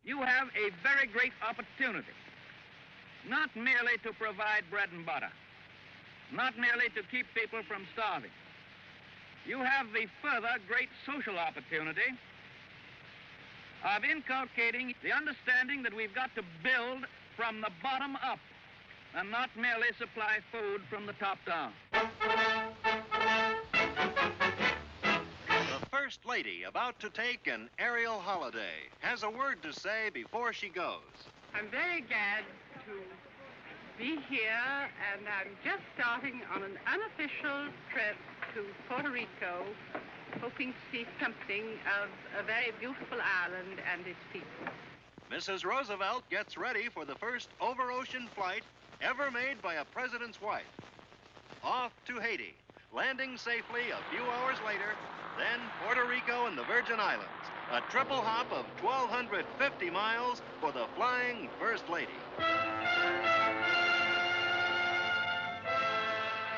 You have a very great opportunity, not merely to provide bread and butter, not merely to keep people from starving. You have the further great social opportunity of inculcating the understanding that we've got to build from the bottom up and not merely supply food from the top down. The First Lady, about to take an aerial holiday, has a word to say before she goes. I'm very glad to be here, and I'm just starting on an unofficial trip to Puerto Rico, hoping to see something of a very beautiful island and its people. Mrs. Roosevelt gets ready for the first over-ocean flight ever made by a president's wife. Off to Haiti, landing safely a few hours later, then Puerto Rico and the Virgin Islands. A triple hop of 1,250 miles for the flying First Lady.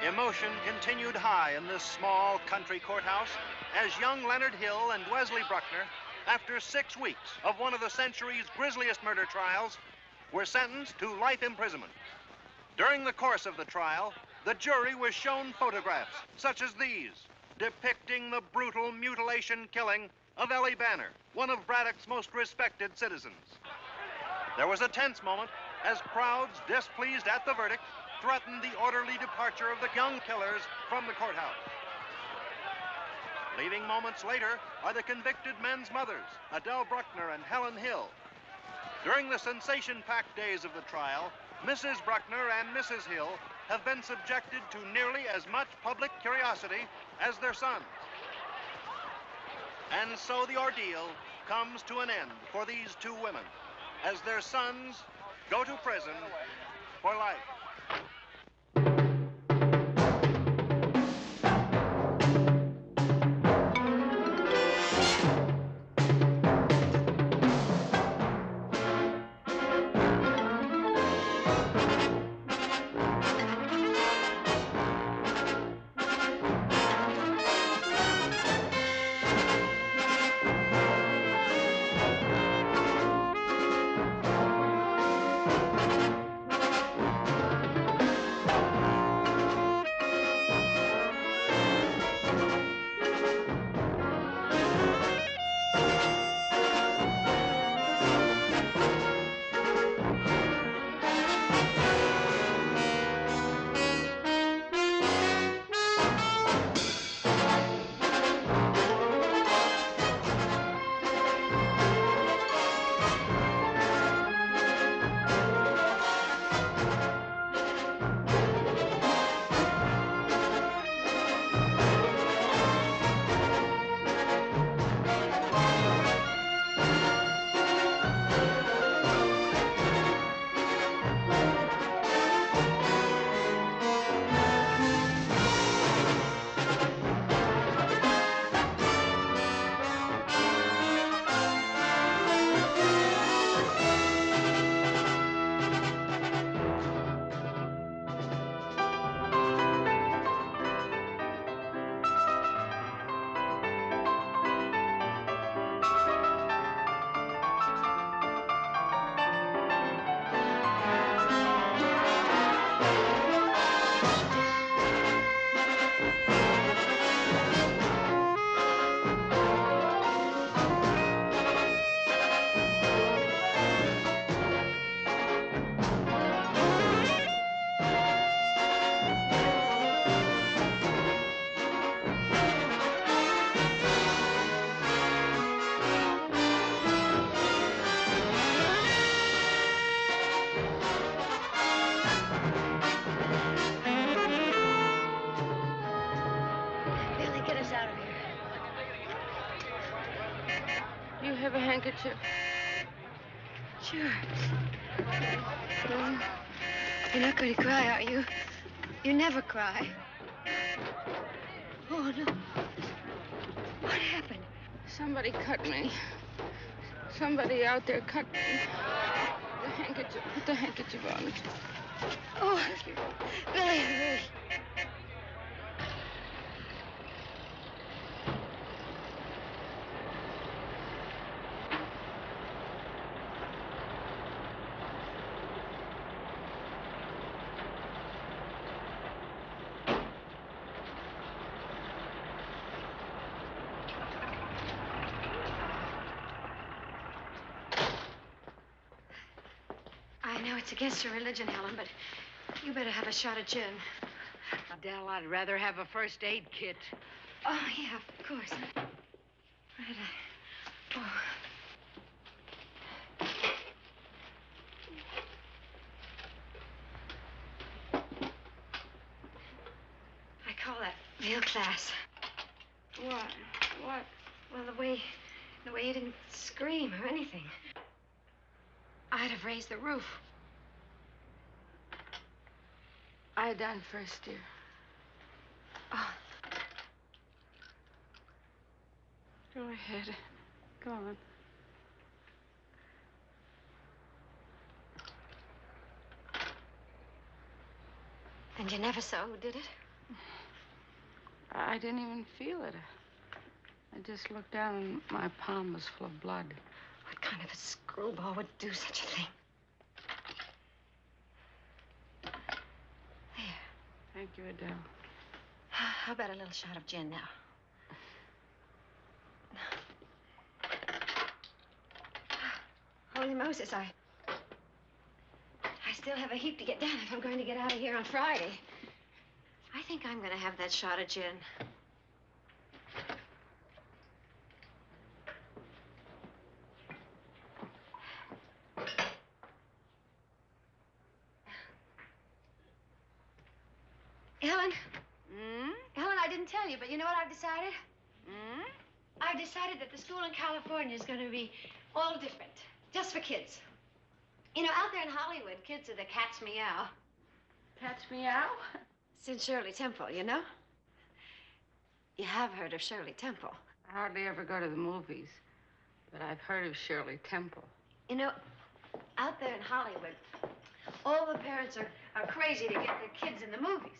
Emotion continued high in this small country courthouse as young Leonard Hill and Wesley Bruckner, after 6 weeks of one of the century's grisliest murder trials, were sentenced to life imprisonment. During the course of the trial, the jury was shown photographs such as these, depicting the brutal mutilation killing of Ellie Banner, one of Braddock's most respected citizens. There was a tense moment as crowds displeased at the verdict threatened the orderly departure of the young killers from the courthouse. Leaving moments later are the convicted men's mothers, Adele Bruckner and Helen Hill. During the sensation-packed days of the trial, Mrs. Bruckner and Mrs. Hill have been subjected to nearly as much public curiosity as their sons. And so the ordeal comes to an end for these two women as their sons go to prison for life. a handkerchief? Sure. Well, you're not going to cry, are you? You never cry. Oh, no. What happened? Somebody cut me. Somebody out there cut me. The handkerchief. Put the handkerchief on. Oh, Thank you. Billy, Billy. I know it's against your religion, Helen, but you better have a shot of gin. Adele, I'd rather have a first aid kit. Oh, yeah, of course. Right. Oh. I call that real class. What? What? Well, the way you didn't scream or anything. I'd have raised the roof. Iodine first, dear. Oh, Go ahead. Go on. and you never saw who did it? I didn't even feel it. I just looked down and my palm was full of blood. What kind of a screwball would do such a thing? There. Thank you, Adele. How about a little shot of gin now? Holy Moses, I still have a heap to get done if I'm going to get out of here on Friday. I think I'm going to have that shot of gin. Helen? Helen, I didn't tell you, but you know what I've decided? I've decided that the school in California is going to be all different, just for kids. You know, out there in Hollywood, kids are the cat's meow. Cat's meow? Since Shirley Temple, you know? You have heard of Shirley Temple. I hardly ever go to the movies, but I've heard of Shirley Temple. You know, out there in Hollywood, all the parents are crazy to get their kids in the movies.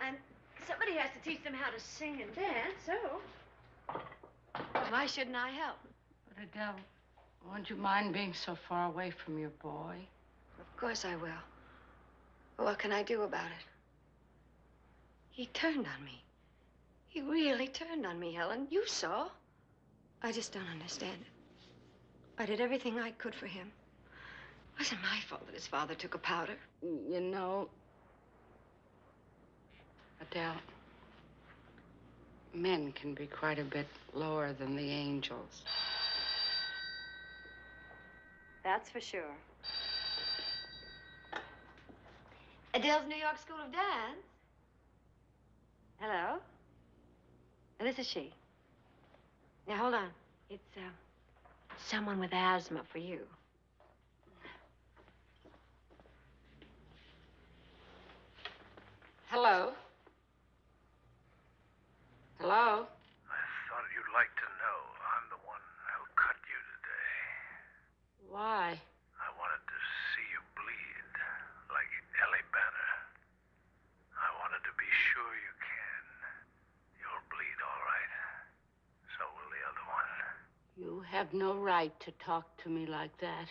And somebody has to teach them how to sing and dance, so why shouldn't I help? But Adele, won't you mind being so far away from your boy? Of course I will. But what can I do about it? He turned on me. He really turned on me, Helen. You saw. I just don't understand it. I did everything I could for him. It wasn't my fault that his father took a powder. You know, Adele, men can be quite a bit lower than the angels. That's for sure. Adele's New York School of Dance. Hello? This is she. Now, hold on. It's, someone with asthma for you. Hello? Hello? I thought you'd like to know I'm the one who cut you today. Why? I wanted to see you bleed, like Ellie Banner. I wanted to be sure you can. You'll bleed all right. So will the other one. You have no right to talk to me like that.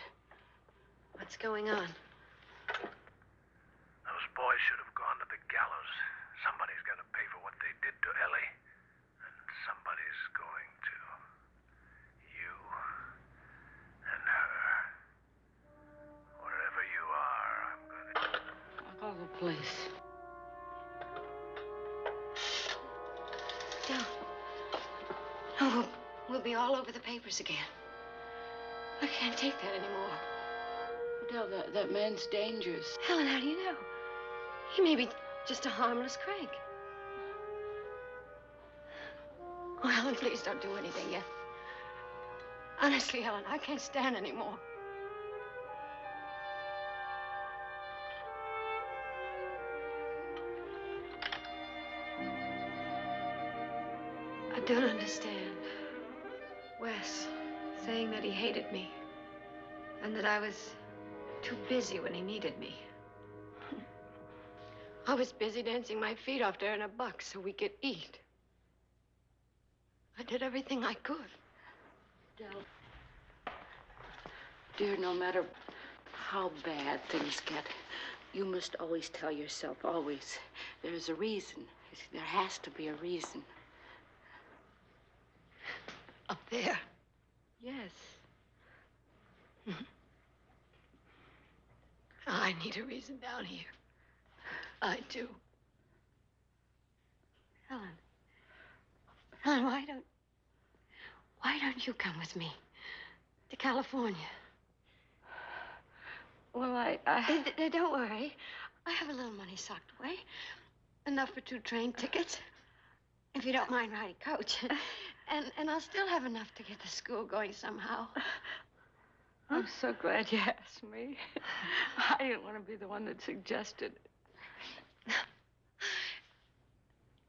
What's going on? Those boys should have gone to the gallows. Somebody's got to pay for what they did to Ellie. And somebody's going to. You and her. Wherever you are, I'm going to... I'll call the police. No. No, we'll be all over the papers again. I can't take that anymore. Adele, that man's dangerous. Helen, how do you know? He may be just a harmless crank. Oh, Helen, please don't do anything yet. Honestly, Helen, I can't stand anymore. I don't understand. Wes saying that he hated me and that I was too busy when he needed me. I was busy dancing my feet off to earn $1 so we could eat. I did everything I could. Del, dear, no matter how bad things get, you must always tell yourself, always, there's a reason. There has to be a reason. Up there? Yes. I need a reason down here. I do. Helen. Helen, why don't you come with me to California? Well, Don't worry. I have a little money socked away. Enough for 2 train tickets. If you don't mind riding coach. And I'll still have enough to get the school going somehow. I'm so glad you asked me. I didn't want to be the one that suggested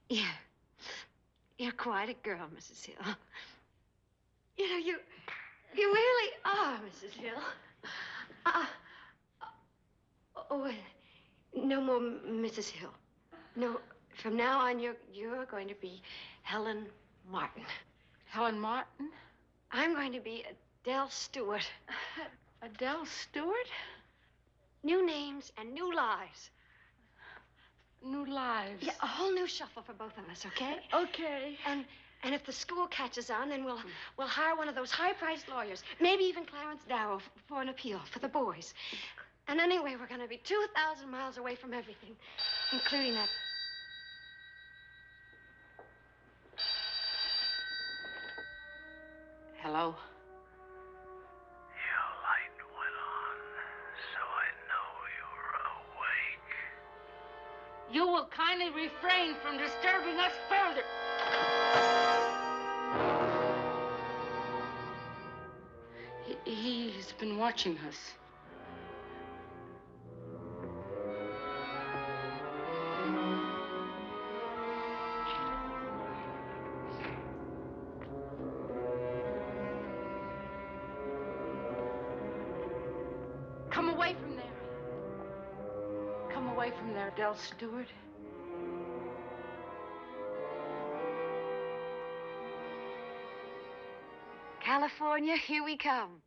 it. You're quite a girl, Mrs. Hill. You know, you really are, Mrs. Hill. No more Mrs. Hill. No, from now on, you're going to be Helen Martin. Helen Martin? I'm going to be Adele Stewart. Adele Stewart? New names and new lives. New lives. Yeah, a whole new shuffle for both of us, okay? Okay. And if the school catches on, then we'll hire one of those high-priced lawyers, maybe even Clarence Darrow for an appeal for the boys. And anyway, we're going to be 2,000 miles away from everything, including that. Hello? Your light went on, so I know you're awake. You will kindly refrain from disturbing us further. He's been watching us. Come away from there. Come away from there, Adele Stewart. California, here we come.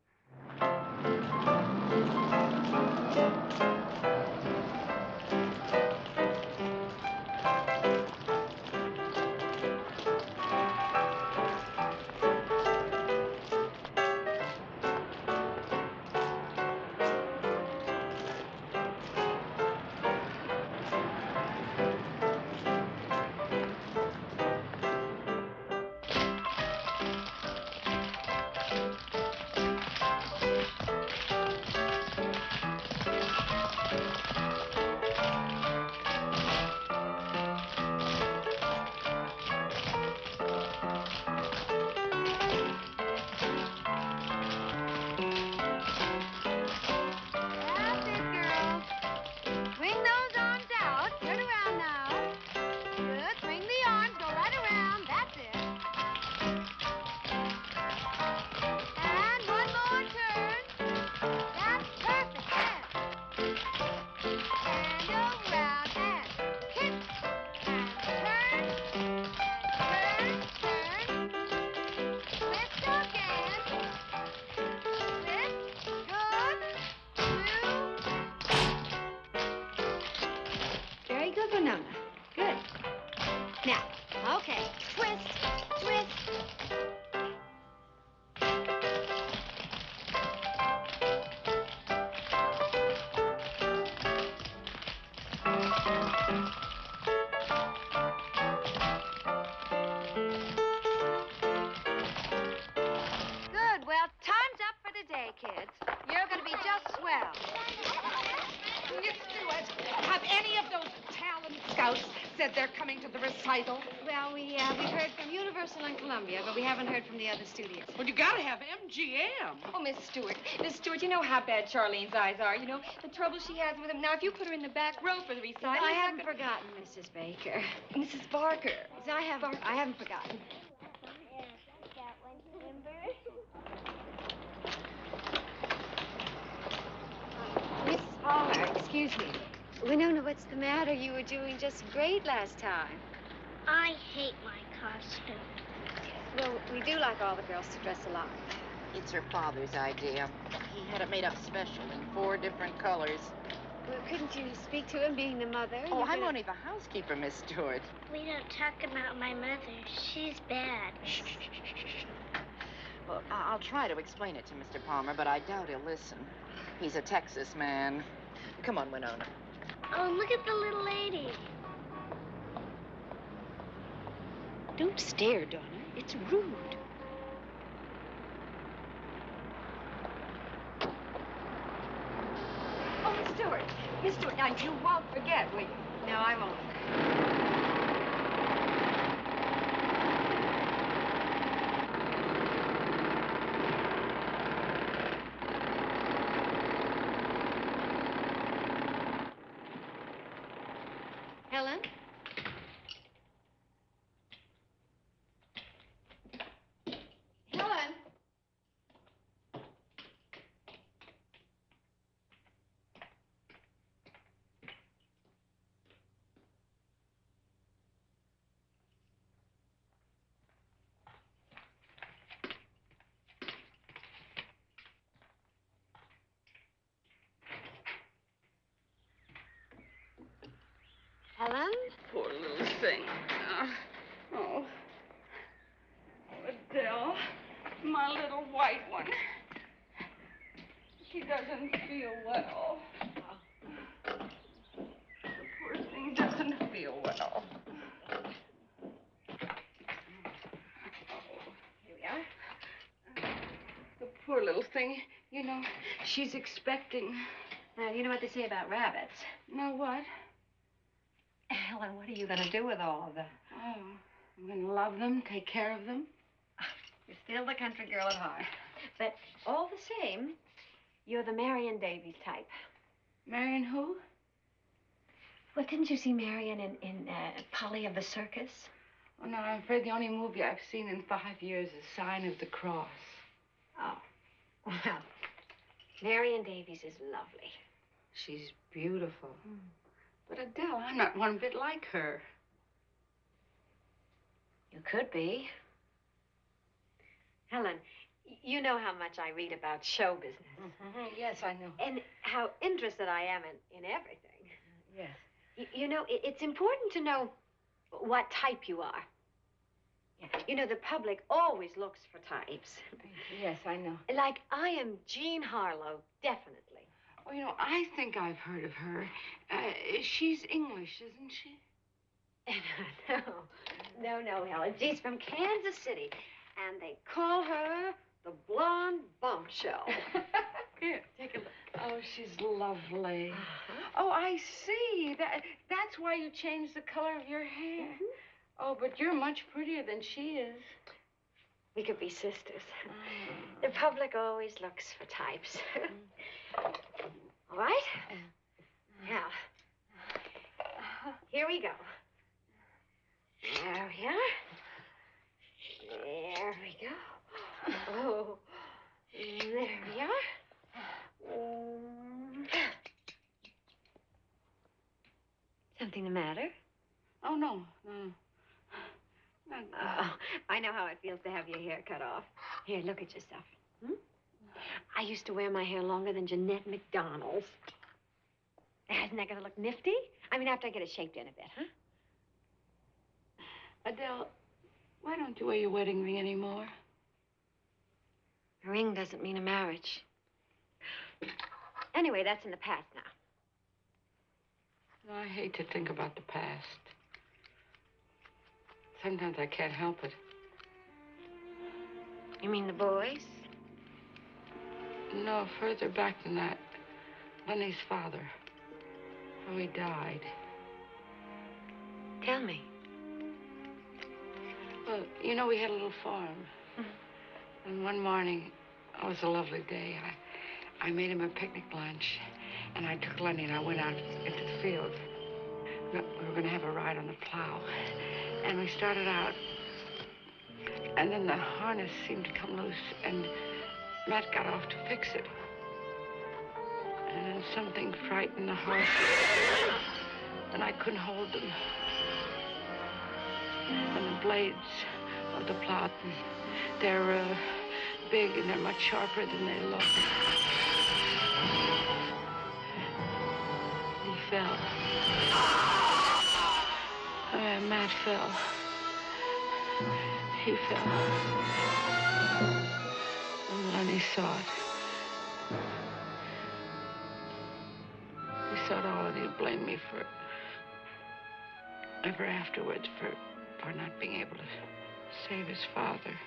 said they're coming to the recital. Well, we've heard from Universal and Columbia, but we haven't heard from the other studios. Well, you gotta have MGM. Oh, Miss Stewart, you know how bad Charlene's eyes are. You know, the trouble she has with them. Now, if you put her in the back row for the recital... I haven't forgotten, Mrs. Baker. Mrs. Barker. I haven't forgotten. Miss Palmer, excuse me. Winona, what's the matter? You were doing just great last time. I hate my costume. Well, we do like all the girls to dress alike. It's her father's idea. He had it made up special in 4 different colors. Well, couldn't you speak to him, being the mother? Oh, I'm only the housekeeper, Miss Stewart. We don't talk about my mother. She's bad. Shh, shh, shh, shh, shh. Well, I'll try to explain it to Mr. Palmer, but I doubt he'll listen. He's a Texas man. Come on, Winona. Oh, look at the little lady. Don't stare, Donna. It's rude. Oh, Miss Stewart, now you won't forget, will you? No, I won't. Helen? Helen? Helen? Poor little thing. Oh. Adele, my little white one. She doesn't feel well. The poor thing doesn't feel well. Here we are. The poor little thing, you know, she's expecting. Now, you know what they say about rabbits. Know what? Helen, what are you going to do with all of them? Oh, I'm going to love them, take care of them. You're still the country girl at heart. But all the same, you're the Marion Davies type. Marion who? Well, didn't you see Marion in Polly of the Circus? Oh, no, I'm afraid the only movie I've seen in 5 years is Sign of the Cross. Oh. Well, Marion Davies is lovely. She's beautiful. But Adele, I'm not one bit like her. You could be. Helen, you know how much I read about show business. Yes, I know. And how interested I am in everything. Yes. You know, it's important to know what type you are. You know, the public always looks for types. Yes, I know. Like, I am Jean Harlow, definitely. Oh, you know, I think I've heard of her. She's English, isn't she? No, Helen. She's from Kansas City, and they call her the Blonde Bombshell. Here, take a look. Oh, she's lovely. Oh, I see. That's why you changed the color of your hair. Oh, but you're much prettier than she is. We could be sisters. The public always looks for types. All right? Now, here we go. There we are. There we go. Oh, there we are. Something the matter? Oh, no. Oh, I know how it feels to have your hair cut off. Here, look at yourself. I used to wear my hair longer than Jeanette McDonald's. Isn't that going to look nifty? I mean, after I get it shaped in a bit, huh? Adele, why don't you wear your wedding ring anymore? A ring doesn't mean a marriage. Anyway, that's in the past now. No, I hate to think about the past. Sometimes I can't help it. You mean the boys? No, further back than that. Lenny's father. How he died. Tell me. Well, you know, we had a little farm. And one morning, it was a lovely day. I made him a picnic lunch, and I took Lenny and I went out into the field. We were going to have a ride on the plow. And we started out, and then the harness seemed to come loose, and Matt got off to fix it. And then something frightened the horses, and I couldn't hold them. And the blades of the plow, they're big and they're much sharper than they look. He fell. Matt fell. He fell. And Lenny saw it. He saw it all, and he blamed me for ever afterwards for not being able to save his father.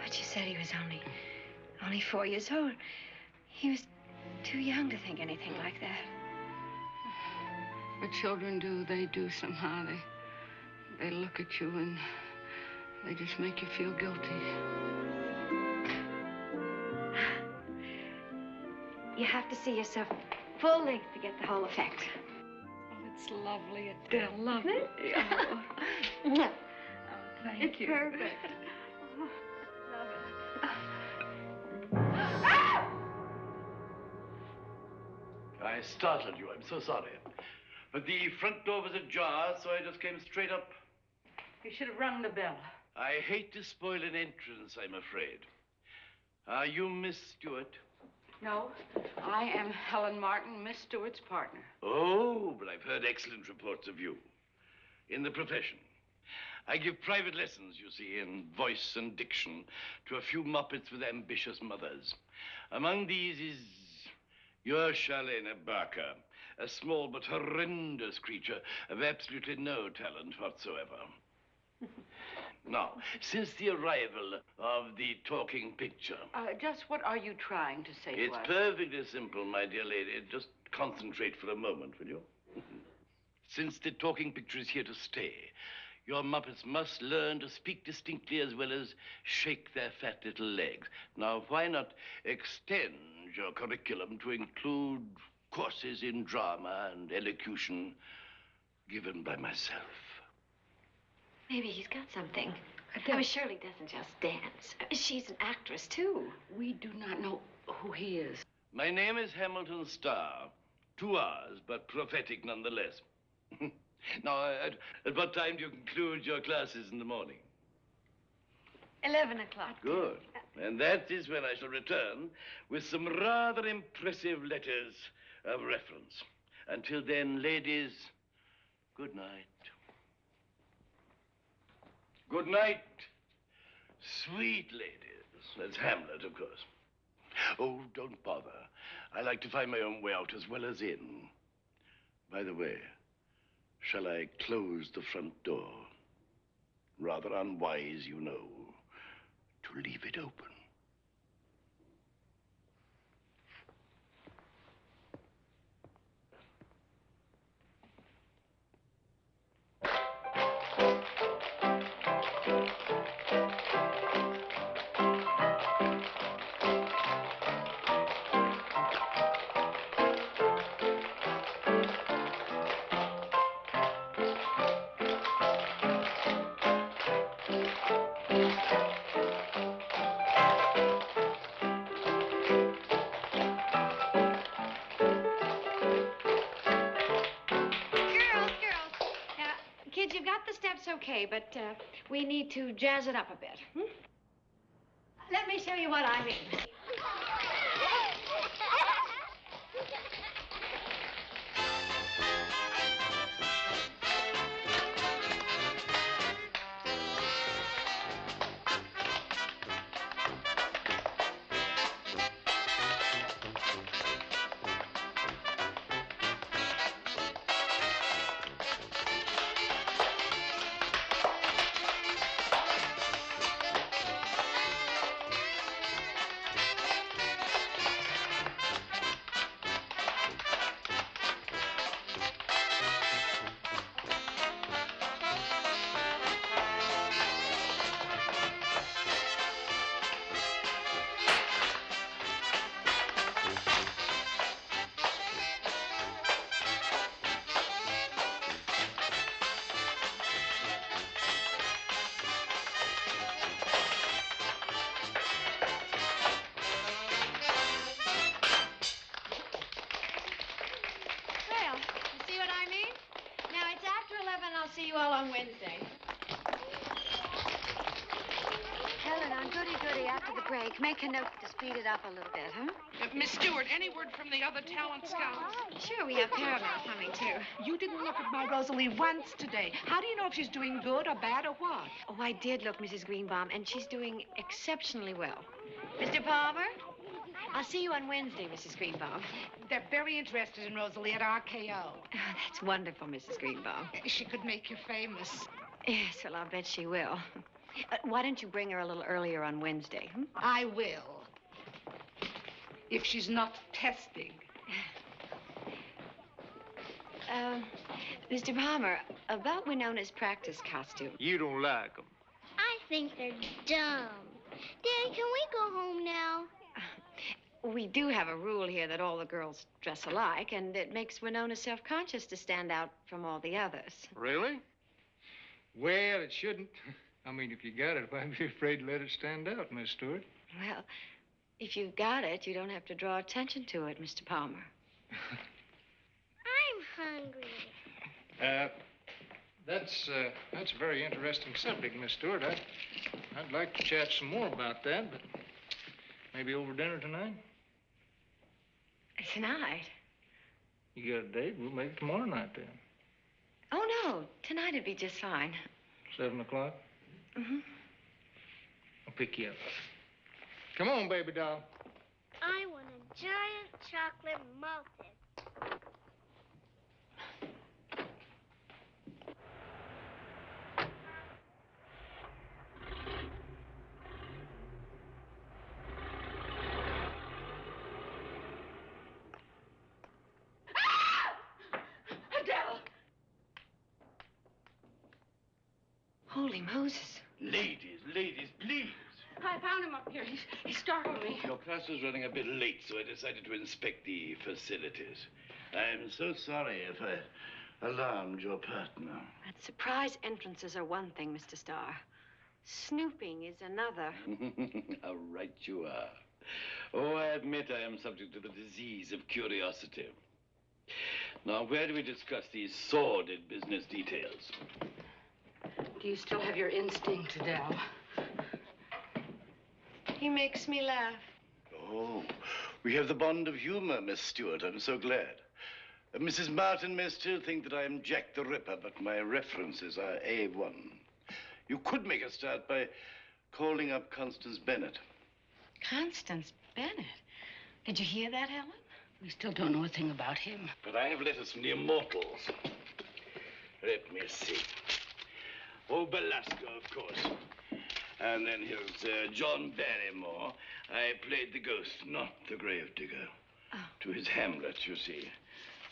But you said he was only 4 years old. He was too young to think anything like that. But children do. They do somehow. They look at you and they just make you feel guilty. You have to see yourself full length to get the whole effect. Oh, it's lovely. It's lovely. Oh. Oh, Thank it's you. perfect. I startled you. I'm so sorry. But the front door was ajar, so I just came straight up. You should have rung the bell. I hate to spoil an entrance, I'm afraid. Are you Miss Stewart? No, I am Helen Martin, Miss Stewart's partner. Oh, but I've heard excellent reports of you. In the profession. I give private lessons, you see, in voice and diction to a few muppets with ambitious mothers. Among these is your Shelley Barker, a small but horrendous creature of absolutely no talent whatsoever. Now, since the arrival of the talking picture... Just what are you trying to say to us? It's perfectly simple, my dear lady. Just concentrate for a moment, will you? Since the talking picture is here to stay, your Muppets must learn to speak distinctly as well as shake their fat little legs. Now, why not extend your curriculum to include courses in drama and elocution given by myself? Maybe he's got something. I mean, Shirley doesn't just dance. She's an actress, too. We do not know who he is. My name is Hamilton Starr. 2 hours, but prophetic nonetheless. Now, at what time do you conclude your classes in the morning? 11 o'clock. Good. And that is when I shall return with some rather impressive letters of reference. Until then, ladies, good night. Good night, sweet ladies. That's Hamlet, of course. Oh, don't bother. I like to find my own way out as well as in. By the way, shall I close the front door? Rather unwise, you know, to leave it open. Kids, you've got the steps okay, but we need to jazz it up a bit. Let me show you what I mean. Wednesday. Helen, on goody-goody after the break, make a note to speed it up a little bit, huh? Miss Stewart, any word from the other talent scouts? Sure, we have Paramount coming, too. You didn't look at my Rosalie once today. How do you know if she's doing good or bad or what? Oh, I did look, Mrs. Greenbaum, and she's doing exceptionally well. Mr. Palmer? I'll see you on Wednesday, Mrs. Greenbaum. They're very interested in Rosalie at RKO. Oh, that's wonderful, Mrs. Greenbaum. She could make you famous. Yes, well, I'll bet she will. Why don't you bring her a little earlier on Wednesday? I will. If she's not testing. Mr. Palmer, about Winona's practice costume. You don't like them. I think they're dumb. Daddy, can we go home now? We do have a rule here that all the girls dress alike, and it makes Winona self-conscious to stand out from all the others. Really? Well, it shouldn't. I mean, if you got it, I'd be afraid to let it stand out, Miss Stewart. Well, if you've got it, you don't have to draw attention to it, Mr. Palmer. I'm hungry. That's a very interesting subject, Miss Stewart. I'd like to chat some more about that, but maybe over dinner tonight? Tonight? You got a date? We'll make it tomorrow night, then. Oh, no. Tonight would be just fine. 7 o'clock? Mm-hmm. I'll pick you up. Come on, baby doll. I want a giant chocolate muffin. Holy Moses. Ladies, please. I found him up here. He startled me. Your class was running a bit late, so I decided to inspect the facilities. I'm so sorry if I alarmed your partner. But surprise entrances are one thing, Mr. Starr. Snooping is another. How right you are. Oh, I admit I am subject to the disease of curiosity. Now, where do we discuss these sordid business details? Do you still have your instinct, Adele? He makes me laugh. Oh, we have the bond of humor, Miss Stewart. I'm so glad. Mrs. Martin may still think that I am Jack the Ripper, but my references are A1. You could make a start by calling up Constance Bennett. Constance Bennett? Did you hear that, Helen? We still don't know a thing about him. But I have letters from the immortals. Let me see. Oh, Belasco, of course. And then here's John Barrymore. I played the ghost, not the gravedigger. Oh. To his Hamlet, you see.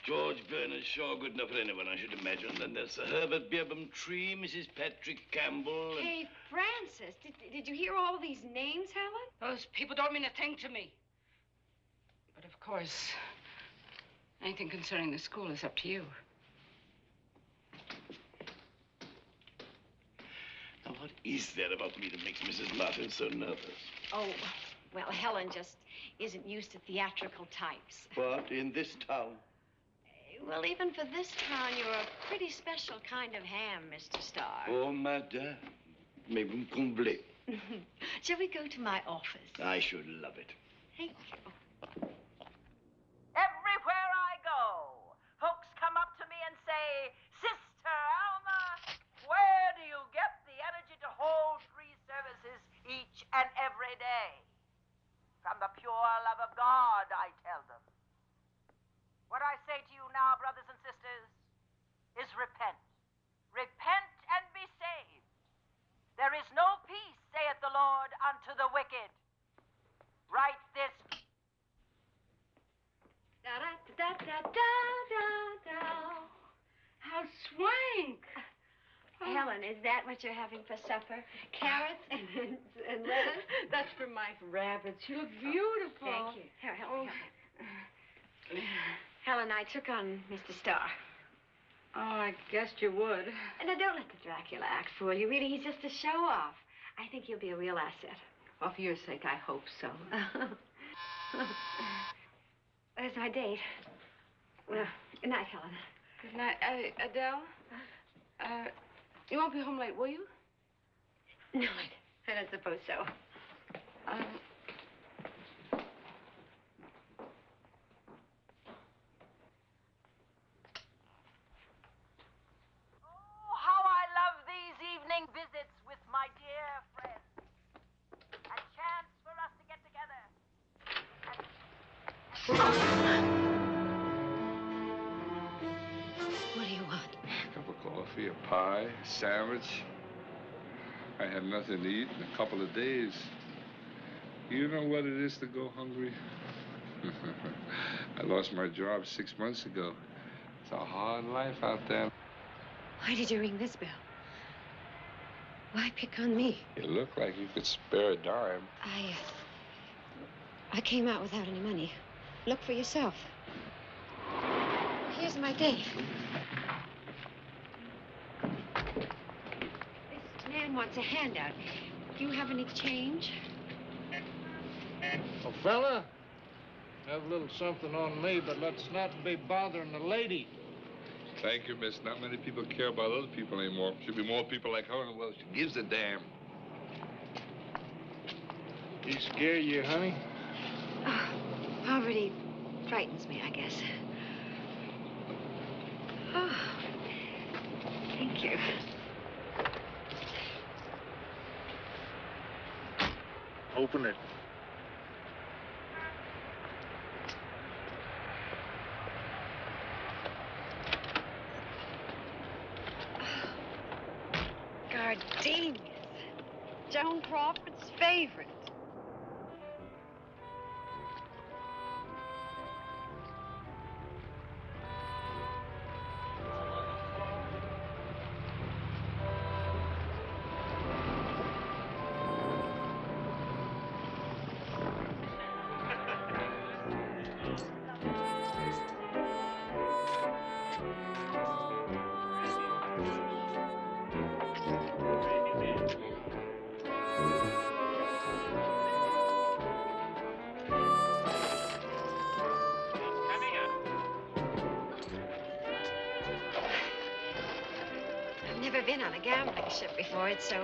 George Bernard Shaw, good enough for anyone, I should imagine. Then there's Sir Herbert Beerbohm Tree, Mrs. Patrick Campbell. And... Hey, Francis, did you hear all these names, Helen? Those people don't mean a thing to me. But of course, anything concerning the school is up to you. Now, what is there about me that makes Mrs. Martin so nervous? Oh, well, Helen just isn't used to theatrical types. What, in this town? Well, even for this town, you're a pretty special kind of ham, Mr. Starr. Oh, madame. Mais vous me comblez. Shall we go to my office? I should love it. Thank you. Everywhere I go, folks come up to me and say, Sister Alma, where do you get the energy to hold 3 services each and every day? From the pure love of God, I tell them. What I say to you now, brothers and sisters, is repent. Repent and be saved. There is no peace, saith the Lord, unto the wicked. Write this. Da-da-da-da-da-da-da. How swank. Helen, is that what you're having for supper? Carrots and lettuce? That's for my rabbits. You look beautiful. Thank you. Here, Helen. Helen, I took on Mr. Starr. Oh, I guessed you would. Now, don't let the Dracula act fool you. Really, he's just a show-off. I think he'll be a real asset. Well, for your sake, I hope so. There's my date. Well, good night, Helen. Good night. Adele? You won't be home late, will you? No, I don't suppose so. Oh, how I love these evening visits with my dear friends. A chance for us to get together. What do you want? A cup of coffee, a pie, a sandwich. I had nothing to eat in a couple of days. You know what it is to go hungry? I lost my job 6 months ago. It's a hard life out there. Why did you ring this bell? Why pick on me? You look like you could spare a dime. I came out without any money. Look for yourself. Here's my date. This man wants a handout. Do you have any change? Well, fella, have a little something on me, but let's not be bothering the lady. Thank you, miss. Not many people care about other people anymore. Should be more people like her in the world. She gives a damn. He scare you, honey? Oh, poverty frightens me, I guess. Oh, thank you. Open it. Gardenias. Joan Crawford's favorite. Never been on a gambling ship before. It's so,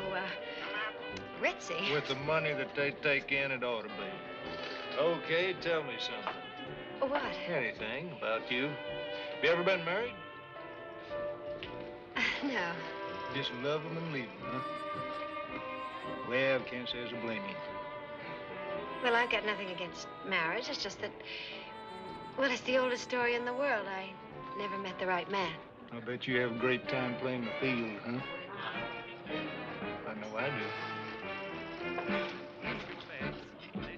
ritzy. With the money that they take in, it ought to be. Okay, tell me something. What? Anything about you. Have you ever been married? No. Just love them and leave them, huh? Well, can't say as I blame you. Well, I've got nothing against marriage. It's just that, well, it's the oldest story in the world. I never met the right man. I bet you have a great time playing the field, huh? I know I do.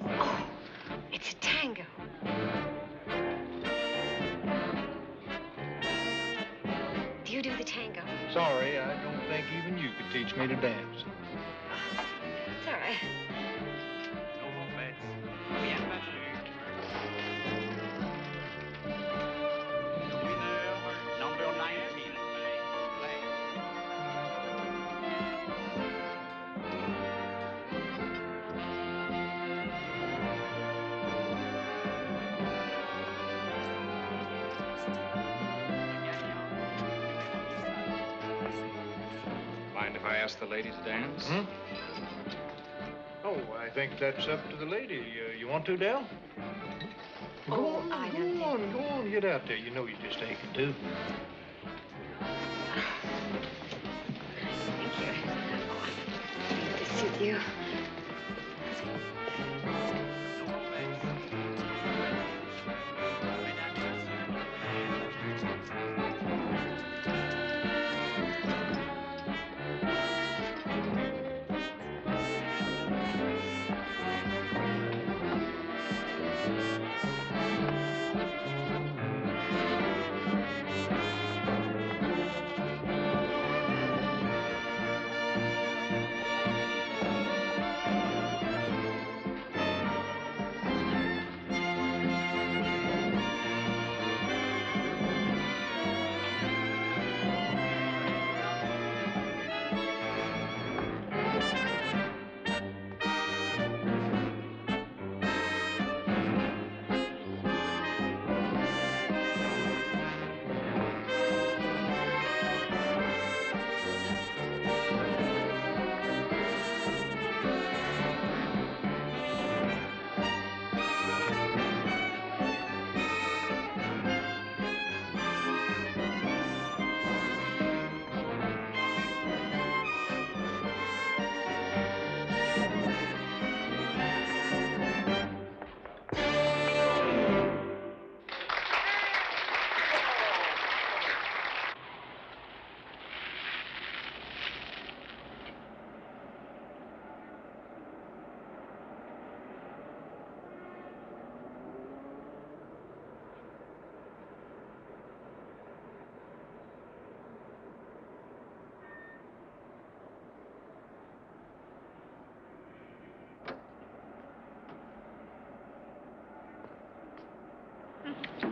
Oh, it's a tango. Do you do the tango? Sorry, I don't think even you could teach me to dance. It's all right. No more bets. Bien battu. The winner, number 19. Mind if I ask the lady to dance? Hmm? Oh, I think that's up to the lady. You want to, Del? Go on, get out there. You know you're just aching to. Thank you. Good to suit you.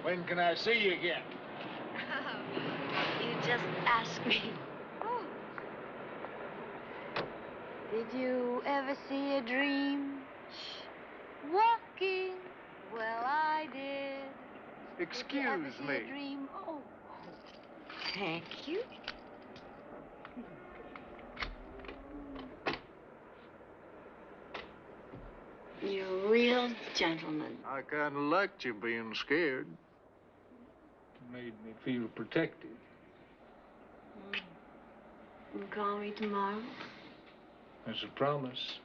When can I see you again? You just asked me. Oh. Did you ever see a dream walking? Well, I did. Excuse did you ever see me. A dream? Oh, thank you. You're a real gentleman. I kind of liked you being scared. Made me feel protected. You call me tomorrow? That's a promise.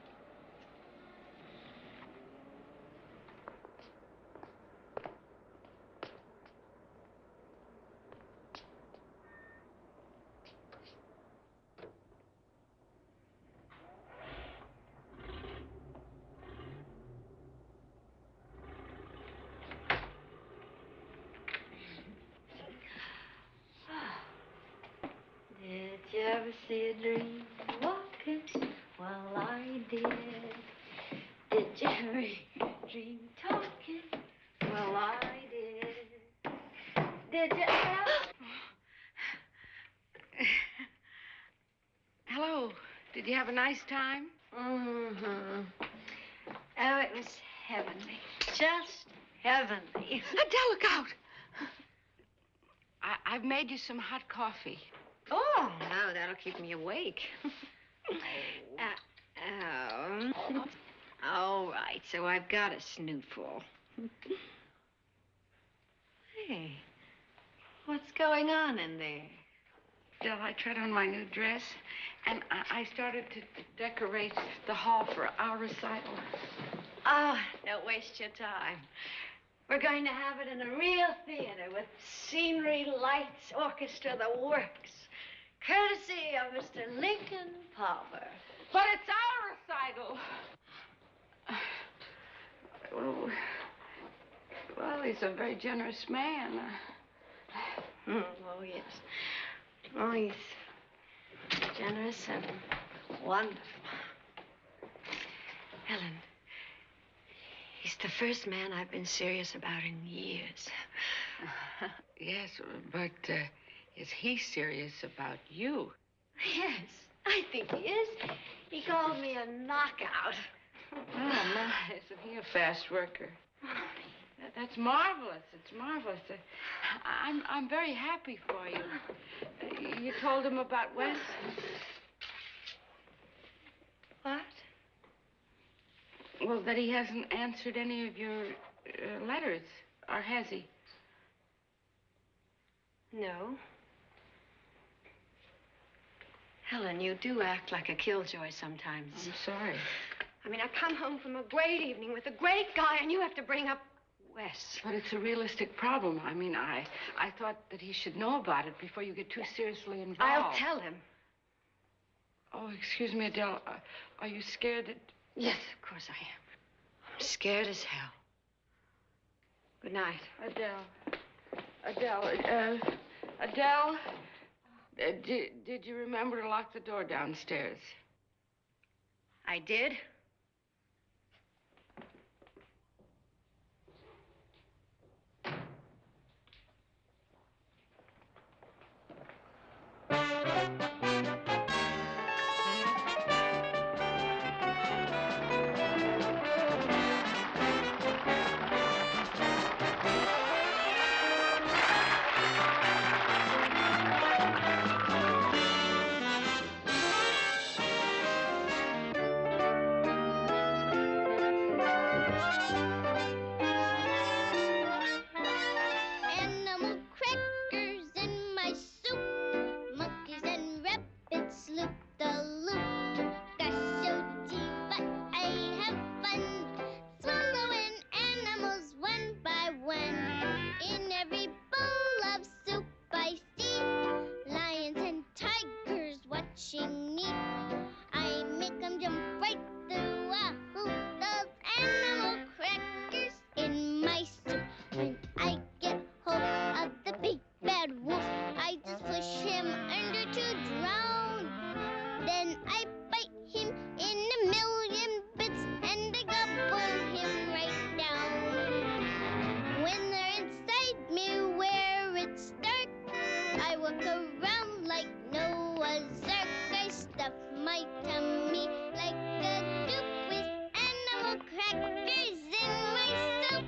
Did you ever see a dream walking? Well, I did. Did you ever dream talking? Well, I did. Did you ever? Hello. Did you have a nice time? Mm-hmm. Oh, it was heavenly. Just heavenly. Adele, look out. I've made you some hot coffee. Oh, no, that'll keep me awake. All right, so I've got a snootful. Hey, what's going on in there? Adele, I tried on my new dress, and I started to decorate the hall for our recital. Oh, don't waste your time. We're going to have it in a real theater with scenery, lights, orchestra, the works. Courtesy of Mr. Lincoln Palmer. But it's our recital. Well, he's a very generous man. Oh, yes. Oh, he's generous and wonderful. Helen, he's the first man I've been serious about in years. Yes, but is he serious about you? Yes, I think he is. He called me a knockout. Oh, my, isn't he a fast worker? That's marvelous. It's marvelous. I'm very happy for you. You told him about Wes? What? Well, that he hasn't answered any of your letters, or has he? No. Helen, you do act like a killjoy sometimes. I'm sorry. I mean, I come home from a great evening with a great guy, and you have to bring up Wes. But it's a realistic problem. I mean, I thought that he should know about it before you get too seriously involved. I'll tell him. Oh, excuse me, Adele. Are you scared that... Yes, of course I am. I'm scared as hell. Good night. Adele, did you remember to lock the door downstairs? I did. walk around like Noah's Ark. I stuff my tummy like a dupe with animal crackers in my soup.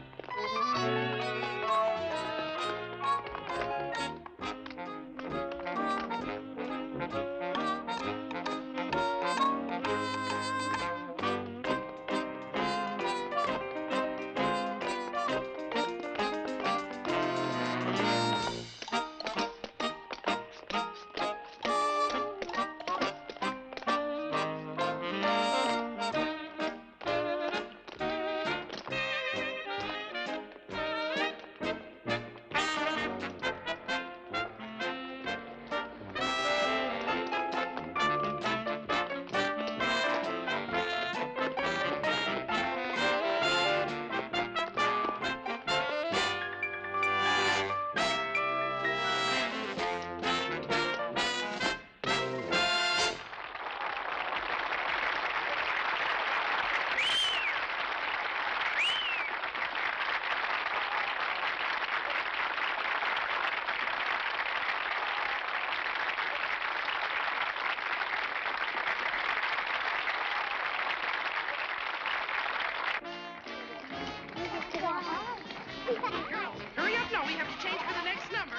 Hurry up, no, we have to change for the next number.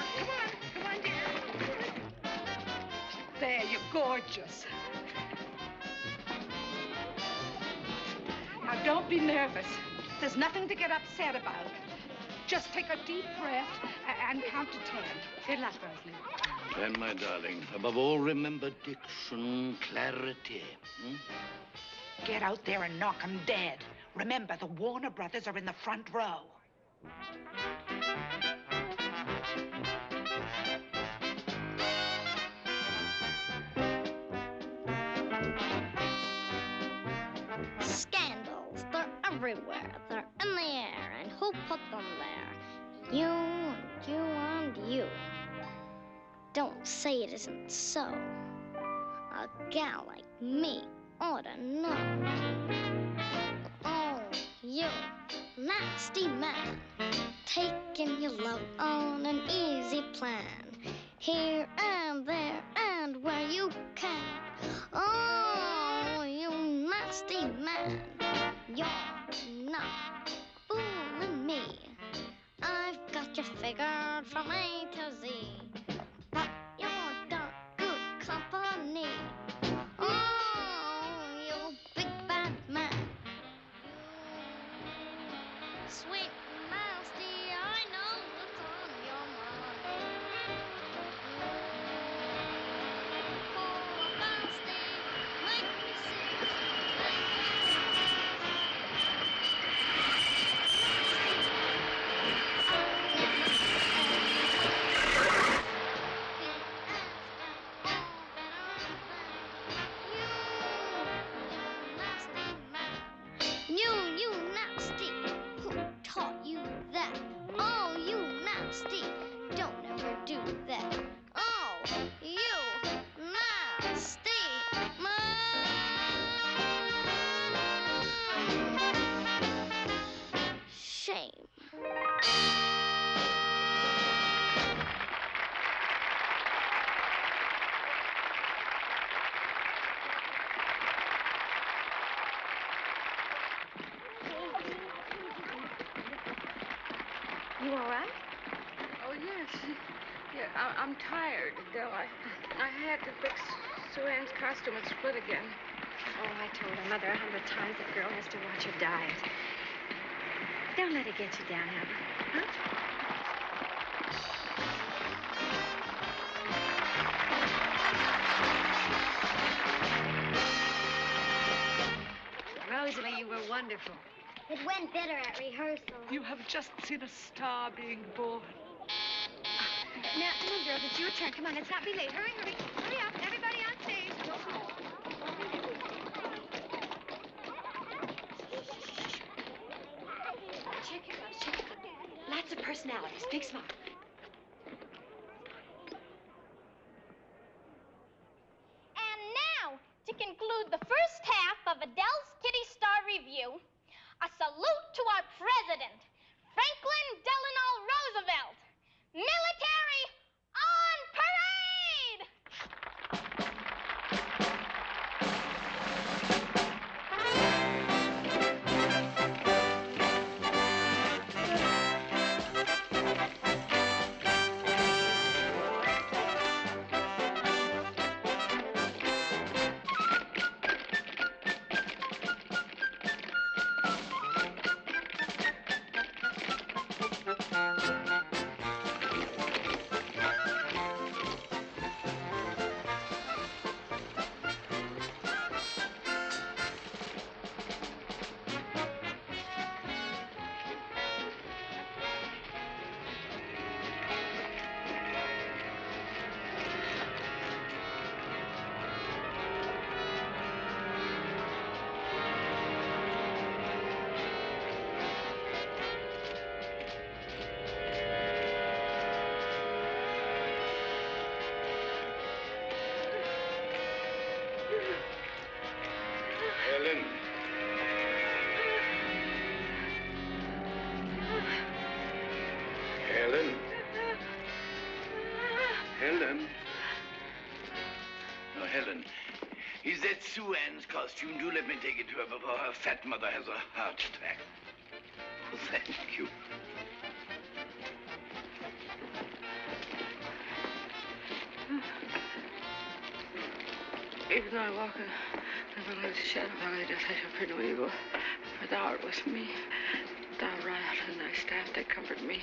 Come on, dear. There, you're gorgeous. Now, don't be nervous. There's nothing to get upset about. Just take a deep breath and count to 10. Good luck, Rosalie. Then, my darling, above all, remember diction, clarity. Get out there and knock 'em dead. Remember, the Warner brothers are in the front row. Scandals, they're everywhere. They're in the air, and who put them there? You and you and you. Don't say it isn't so. A gal like me ought to know. Oh, you nasty man, taking your love on an easy plan. Here and there and where you can. Oh, you nasty man, you're not fooling me. I've got you figured from A to Z, but you're darn good company. Oh, you big bad man, you sweet nasty, I know what's on your mind. Oh, nasty, make me see. You nasty. Who taught you that? Oh, you nasty. Don't ever do that. Oh, you nasty man. Shame. You all right? Oh, yes. Yeah, I'm tired, Adele. I had to fix Sue Ann's costume. It's split again. Oh, I told her mother 100 times that girl has to watch her diet. Don't let it get you down, Abby. Huh? Rosalie, you were wonderful. It went better at rehearsal. You have just seen a star being born. Now, little girls, it's your turn. Come on, let's not be late. Hurry, hurry. Hurry up. Everybody on stage. Check your clothes, check your clothes. Lots of personalities. Big smile. And now, to conclude the first half of Adele's Kitty Star Review, a salute to our president, Franklin Delano Roosevelt. Military on parade! Helen. No, Helen. Is that Sue Ann's costume? Do let me take it to her before her fat mother has a heart attack. Oh, thank you. Even though I walk in the village shadow valley, death I shall fear no evil. For thou art with me. Thou rod and thy staff, they comfort me.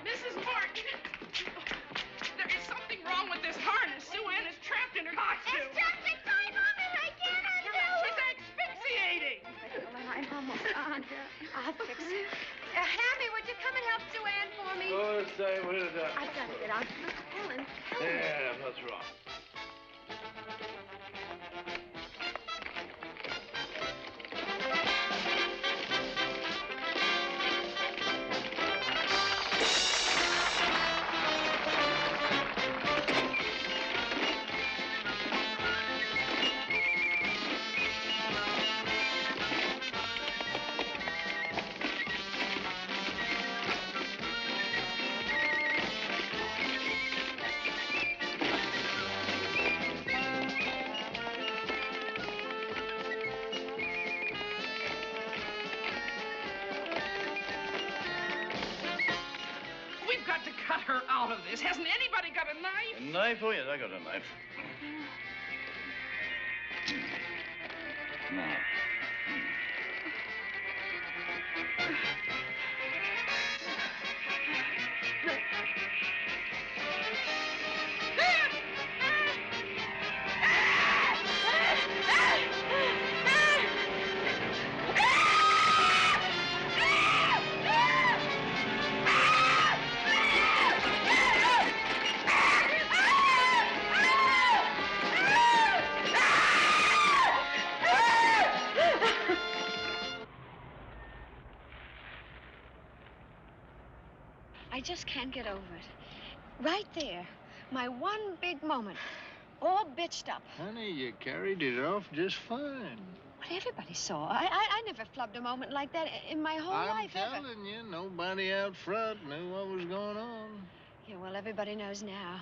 Mrs. Martin! There is something wrong with this harness. Sue Ann is trapped in her costume. It's just a time on it. I can't undo it. She's asphyxiating. I'm almost on. I'll fix it. Hammy, would you come and help Sue Ann for me? Oh, it's time. Where did that? I've got to get out. Helen. Yeah, what's wrong? We've got to cut her out of this. Hasn't anybody got a knife? A knife? Oh, yes, I got a knife. Now. I just can't get over it. Right there, my one big moment, all bitched up. Honey, you carried it off just fine. What everybody saw. I never flubbed a moment like that in my whole life ever. I'm telling you, nobody out front knew what was going on. Yeah, well, everybody knows now.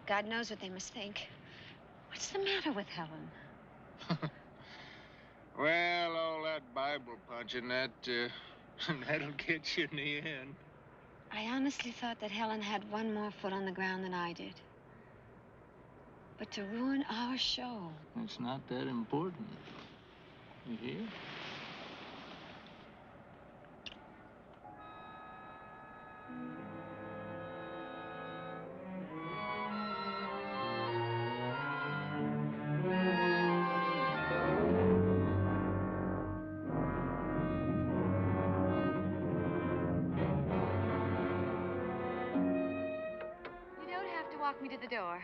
God knows what they must think. What's the matter with Helen? Well, all that Bible punching, that'll get you in the end. I honestly thought that Helen had one more foot on the ground than I did. But to ruin our show. It's not that important. You hear? You don't have to walk me to the door.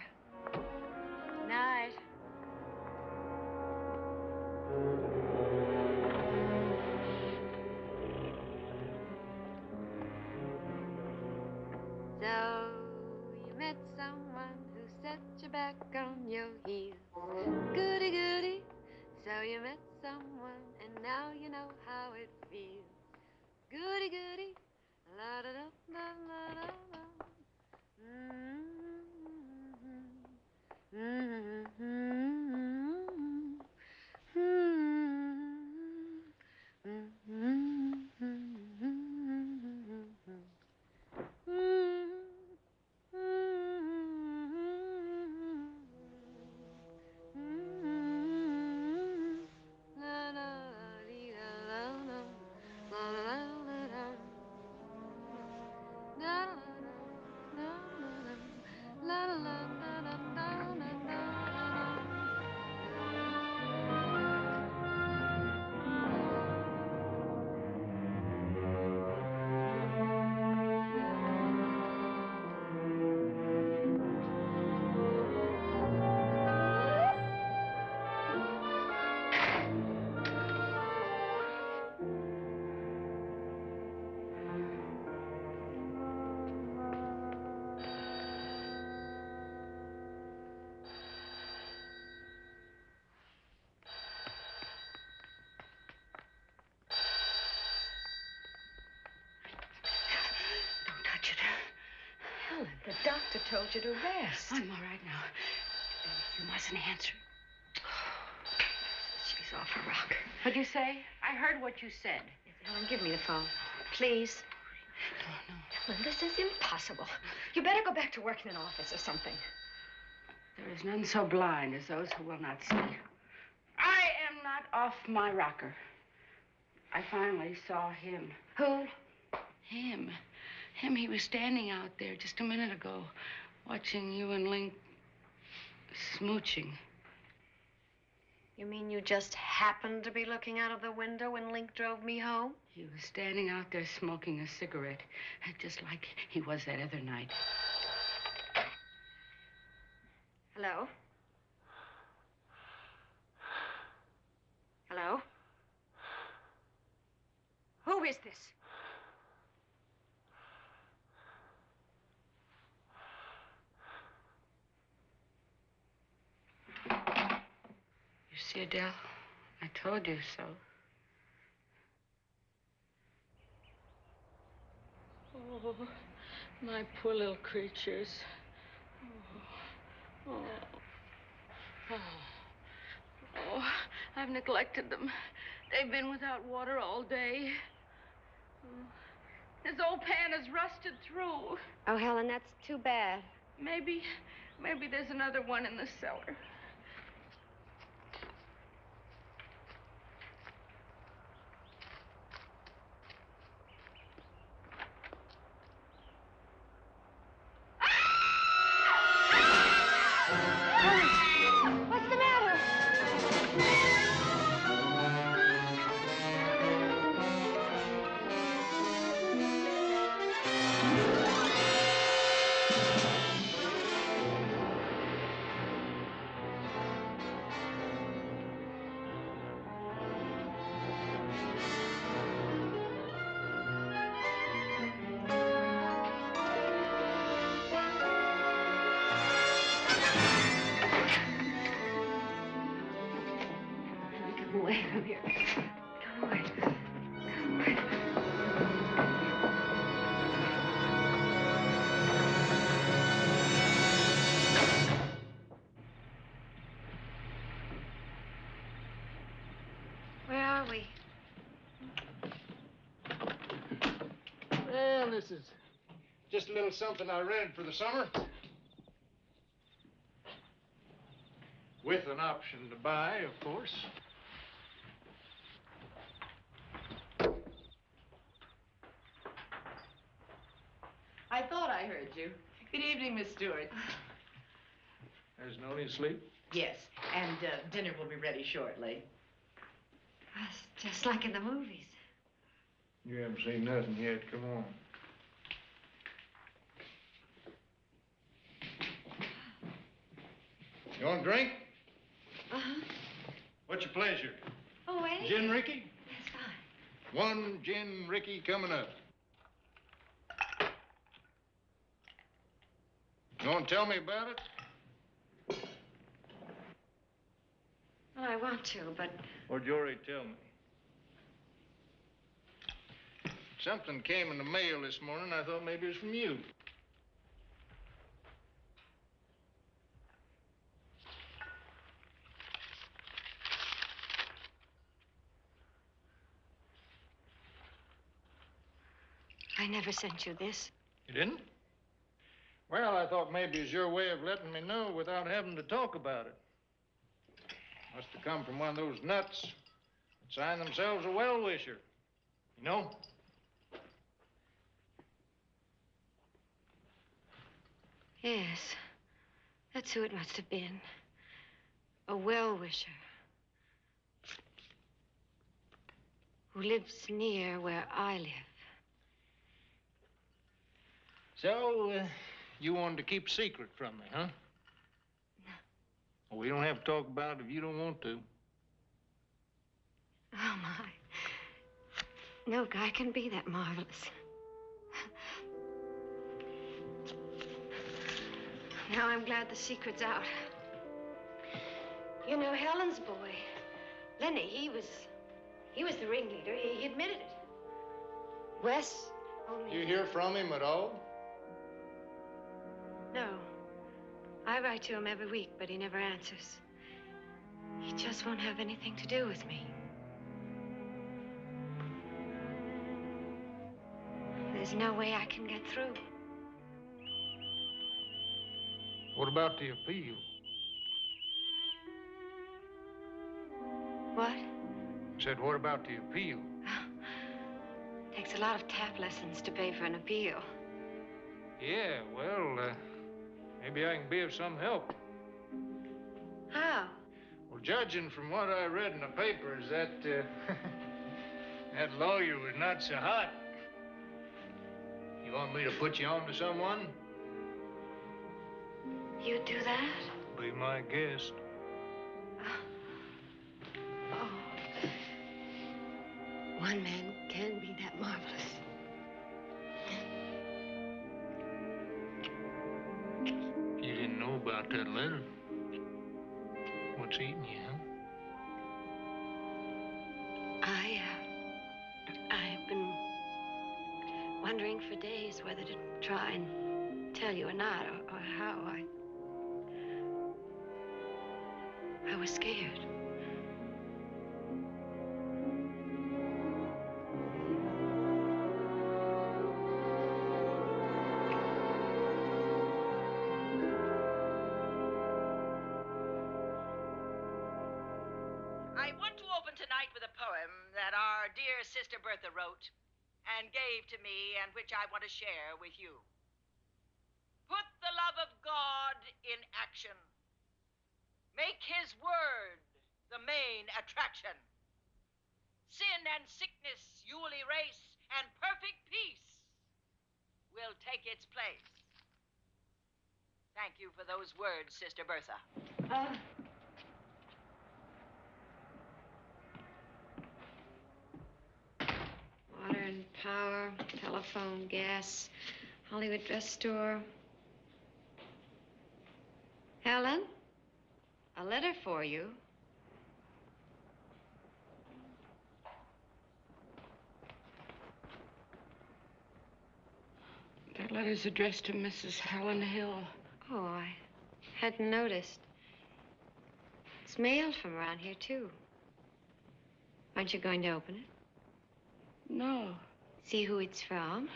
Night. So you met someone who set you back on your heels. Goody goody. So you met someone and now you know how it feels. Goody goody. La da da da la da da. told you to rest. I'm all right now. You mustn't answer. She's off her rocker. What'd you say? I heard what you said. Helen, give me the phone. Please. No. Helen, this is impossible. You better go back to work in an office or something. There is none so blind as those who will not see. I am not off my rocker. I finally saw him. Who? Him. He was standing out there just a minute ago, watching you and Link smooching. You mean you just happened to be looking out of the window when Link drove me home? He was standing out there smoking a cigarette, just like he was that other night. Hello? Hello? Who is this? You see, Adele, I told you so. Oh, my poor little creatures. Oh, I've neglected them. They've been without water all day. This old pan is rusted through. Oh, Helen, that's too bad. Maybe there's another one in the cellar. What's the matter? Come away from here. Come away. Come away. Where are we? Well, this is just a little something I rented for the summer. With an option to buy, of course. I thought I heard you. Good evening, Miss Stewart. There's no need to sleep. Yes, and dinner will be ready shortly. It's just like in the movies. You haven't seen nothing yet. Come on. You want a drink? Uh-huh. What's your pleasure? Oh, wait. Gin Ricky? That's fine. One Gin Ricky coming up. You want to tell me about it? Well, I want to, but... What'd you already tell me? Something came in the mail this morning. I thought maybe it was from you. I never sent you this. You didn't? Well, I thought maybe it was your way of letting me know without having to talk about it. Must have come from one of those nuts that sign themselves a well-wisher. You know? Yes. That's who it must have been. A well-wisher. Who lives near where I live. So, you wanted to keep a secret from me, huh? Well, we don't have to talk about it if you don't want to. Oh, my. No guy can be that marvelous. Now I'm glad the secret's out. You know, Helen's boy, Lenny, he was the ringleader. He admitted it. Wes only... You hear from him at all? No. I write to him every week, but he never answers. He just won't have anything to do with me. There's no way I can get through. What about the appeal? What? Said, what about the appeal? Takes a lot of tap lessons to pay for an appeal. Yeah, well, maybe I can be of some help. How? Well, judging from what I read in the papers, that that lawyer was not so hot. You want me to put you on to someone? You do that? Be my guest. Oh. One man can be that marvelous. You didn't know about that letter? What's eating you, huh? I've been wondering for days whether to try and tell you or not, or how. I was scared. I want to open tonight with a poem that our dear sister Bertha wrote and gave to me and which I want to share with you. Put the love of God in action. Make his word the main attraction. Sin and sickness you will erase, and perfect peace will take its place. Thank you for those words, Sister Bertha. Water and power, telephone, gas, Hollywood dress store. Helen, a letter for you. That letter's addressed to Mrs. Helen Hill. Oh, I hadn't noticed. It's mailed from around here, too. Aren't you going to open it? No. See who it's from?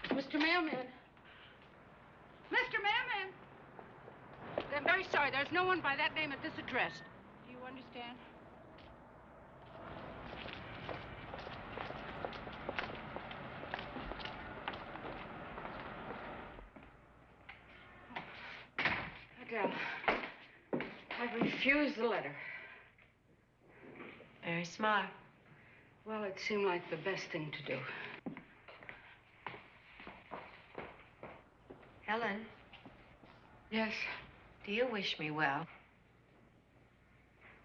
Mr. Mailman. Mr. Mailman! I'm very sorry. There's no one by that name at this address. Do you understand? Adele, I refused the letter. Very smart. Well, it seemed like the best thing to do. Helen. Yes? Do you wish me well?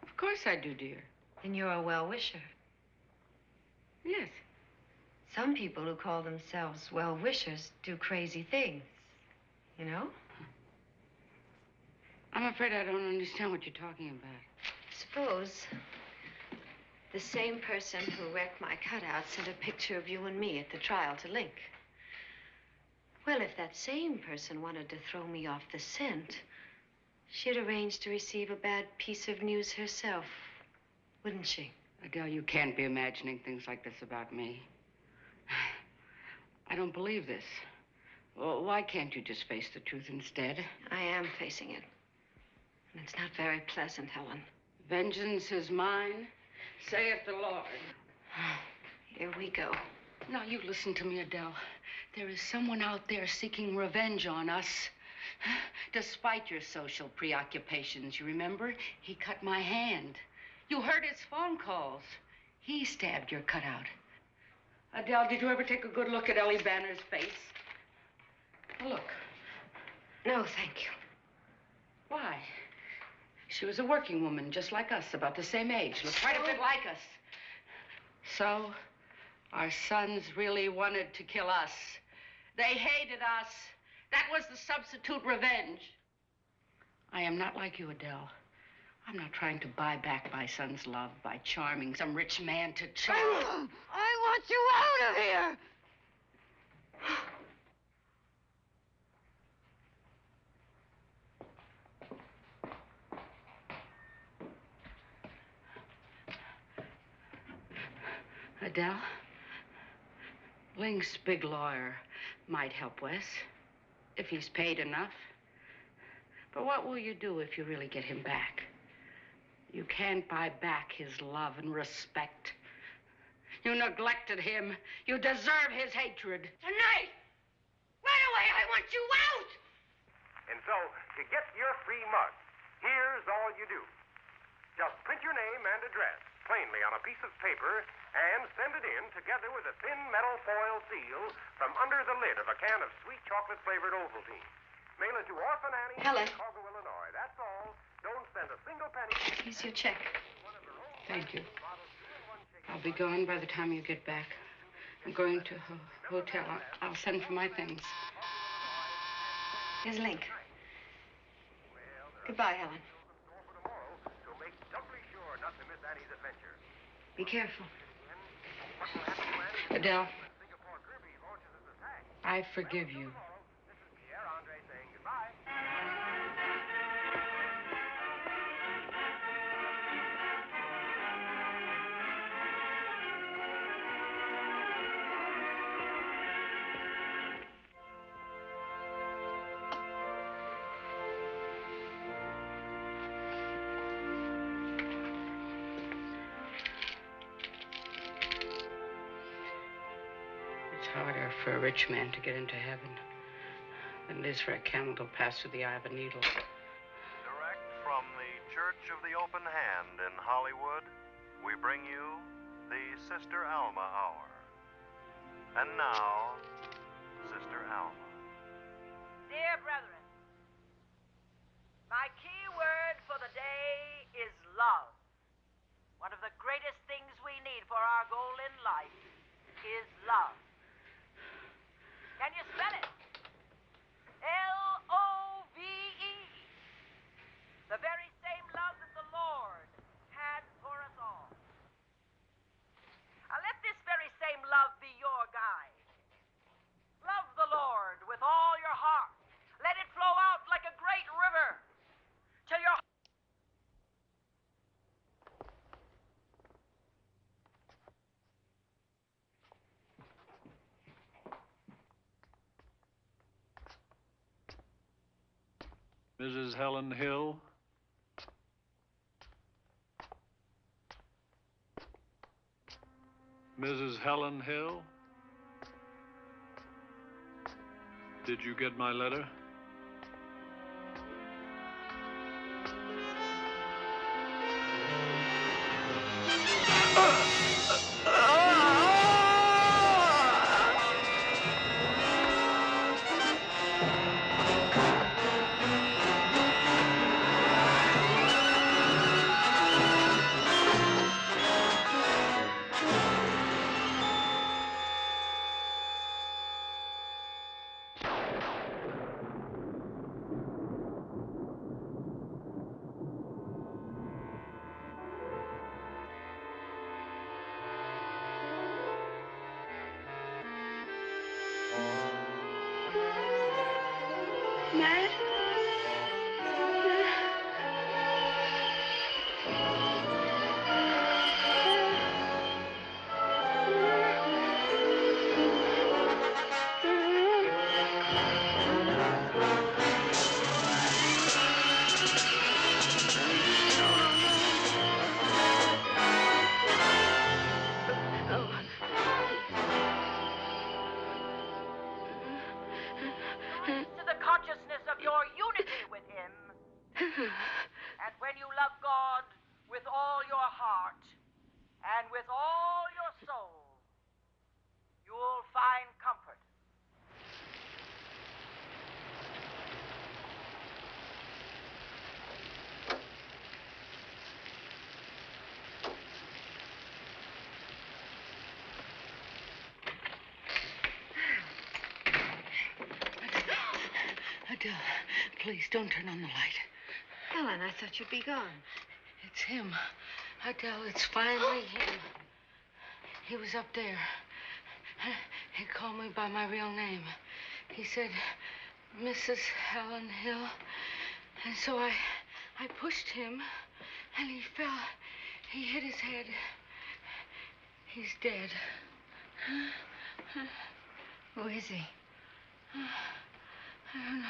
Of course I do, dear. And you're a well-wisher. Yes. Some people who call themselves well-wishers do crazy things, you know? I'm afraid I don't understand what you're talking about. Suppose the same person who wrecked my cutout sent a picture of you and me at the trial to Link. Well, if that same person wanted to throw me off the scent, she'd arrange to receive a bad piece of news herself, wouldn't she? Adele, you can't be imagining things like this about me. I don't believe this. Well, why can't you just face the truth instead? I am facing it. And it's not very pleasant, Helen. Vengeance is mine, saith the Lord. Here we go. Now, you listen to me, Adele. There is someone out there seeking revenge on us. Despite your social preoccupations, you remember? He cut my hand. You heard his phone calls. He stabbed your cutout. Adele, did you ever take a good look at Ellie Banner's face? Look. No, thank you. Why? She was a working woman, just like us, about the same age. Looked quite a bit like us. So, our sons really wanted to kill us. They hated us. That was the substitute revenge. I am not like you, Adele. I'm not trying to buy back my son's love by charming some rich man to charm. I want you out of here. Adele, Link's big lawyer might help Wes if he's paid enough. But what will you do if you really get him back? You can't buy back his love and respect. You neglected him. You deserve his hatred. Tonight! Right away, I want you out! And so, to get your free mug, here's all you do. Just print your name and address plainly on a piece of paper and send it in together with a thin metal foil seal from under the lid of a can of sweet chocolate-flavored Ovaltine. Mail it to Orphan Annie, Helen. Chicago, Illinois. That's all. Don't spend a single penny. Here's your check. Thank you. I'll be gone by the time you get back. I'm going to a hotel. I'll send for my things. Here's Link. Goodbye, Helen. Be careful. Adele, I forgive you. It's harder for a rich man to get into heaven than it is for a camel to pass through the eye of a needle. Direct from the Church of the Open Hand in Hollywood, we bring you the Sister Alma Hour. And now, Sister Alma. Dear brethren, my key word for the day is love. One of the greatest things we need for our goal in life is love. Can you spell it? L-O-V-E. The very same love that the Lord had for us all. Now let this very same love be your guide. Love the Lord with all your heart. Let it flow out like a great river till your Mrs. Helen Hill. Mrs. Helen Hill. Did you get my letter? Matt? to the consciousness of your unity with him. And when you love God with all your heart and with all your soul, you'll find comfort. Adele, please don't turn on the light. Helen, I thought you'd be gone. It's him. Adele, it's finally him. He was up there. He called me by my real name. He said, Mrs. Helen Hill. And so I pushed him, and he fell. He hit his head. He's dead. Who is he? I don't know.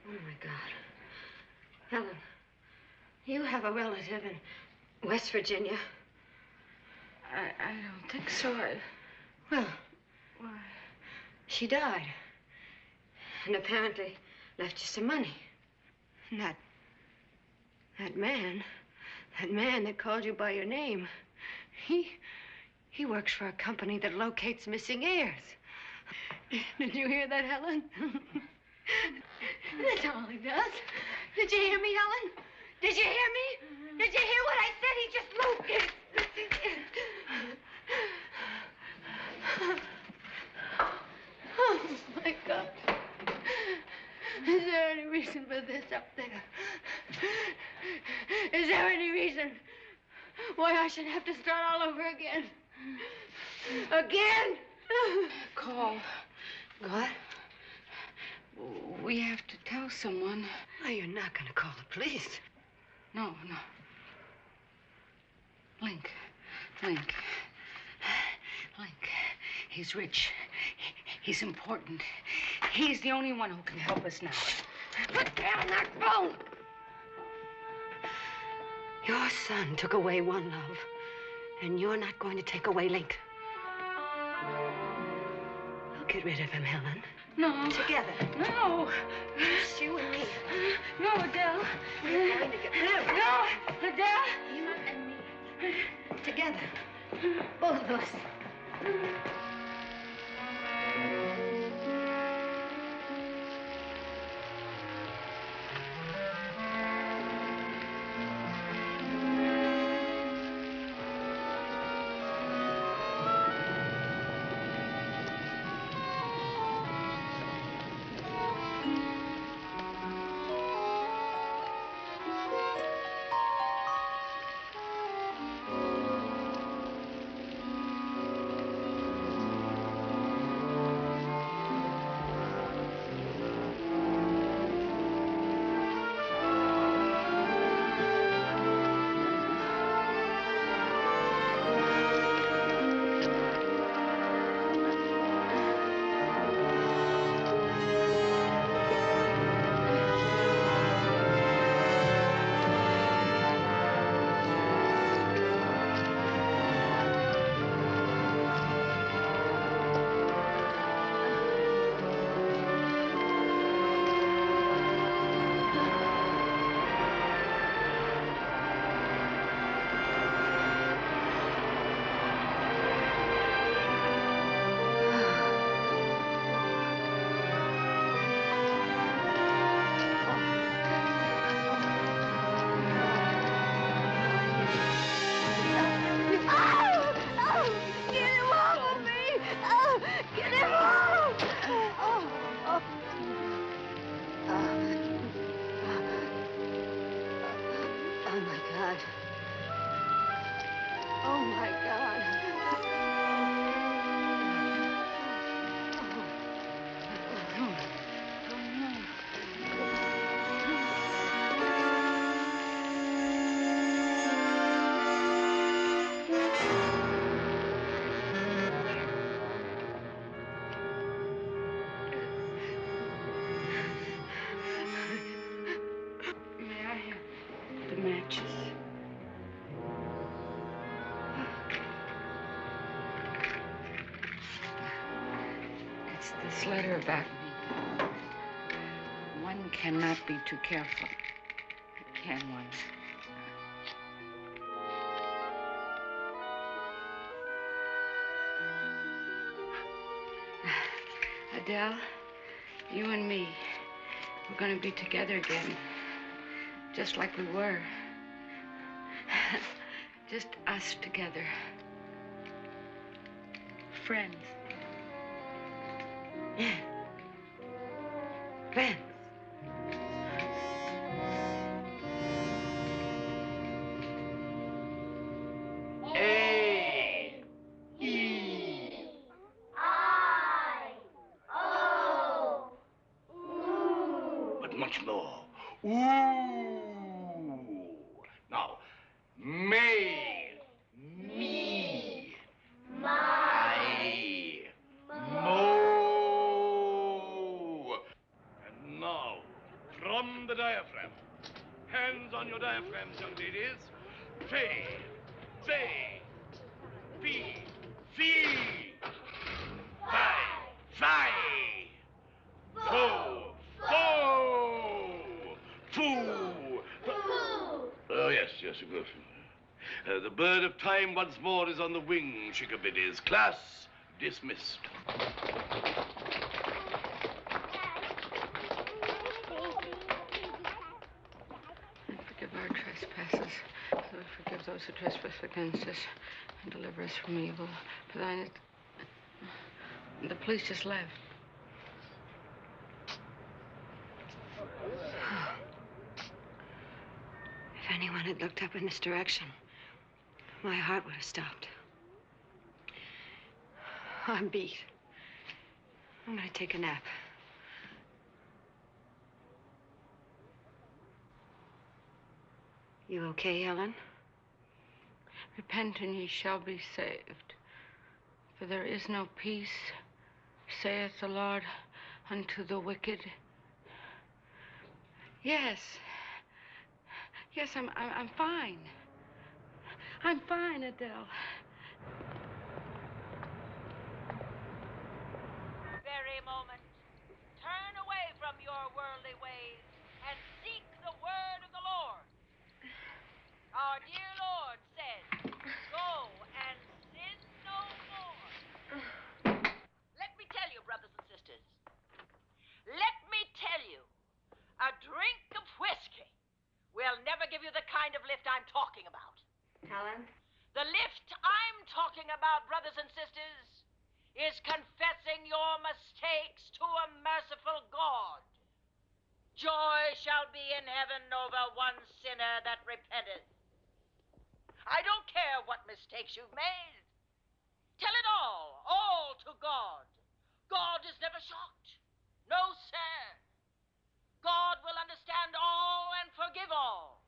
Oh, my God. Helen, you have a relative in West Virginia. I don't think so. Well, Why? she died. And apparently left you some money. And that man that called you by your name, he works for a company that locates missing heirs. Did you hear that, Helen? That's all he does. Did you hear me, Helen? Did you hear me? Did you hear what I said? He just moved. Oh, my God. Is there any reason for this up there? Is there any reason why I should have to start all over again? Again? Call. What? We have to tell someone. Oh, you're not going to call the police. No. Link. He's rich. He's important. He's the only one who can help us now. Put down that phone! Your son took away one love, and you're not going to take away Link. We'll get rid of him, Helen. No. Together. No. Just you and me. No, Adele. We're going to get rid of him. No, Adele. You and me. Together. Both of us. This letter about me. One cannot be too careful. Can one? Adele, you and me, we're going to be together again, just like we were. Just us together. Friends. Yeah. Friends. But much more. Ooh. Now, may, me, my, mo. And now, from the diaphragm. Hands on your diaphragms, young ladies. Fay, fay, fee, fee. Fie, fie. Fo, fo. Foo. Oh, yes, of course. The bird of time once more is on the wing, chickabiddies. Class dismissed. Forgive our trespasses, as we forgive those who trespass against us, and deliver us from evil. For thine is... The police just left. If anyone had looked up in this direction, my heart would have stopped. I'm beat. I'm gonna take a nap. You okay, Helen? Repent and ye shall be saved. For there is no peace, saith the Lord, unto the wicked. Yes. Yes, I'm fine. I'm fine, Adele. Very moment. Turn away from your worldly ways and seek the word of the Lord. Our dear Lord said, go and sin no more. Let me tell you, brothers and sisters, let me tell you, a drink of whiskey will never give you the kind of lift I'm talking about. Helen? The lift I'm talking about, brothers and sisters, is confessing your mistakes to a merciful God. Joy shall be in heaven over one sinner that repenteth. I don't care what mistakes you've made. Tell it all to God. God is never shocked. No, sir. God will understand all and forgive all.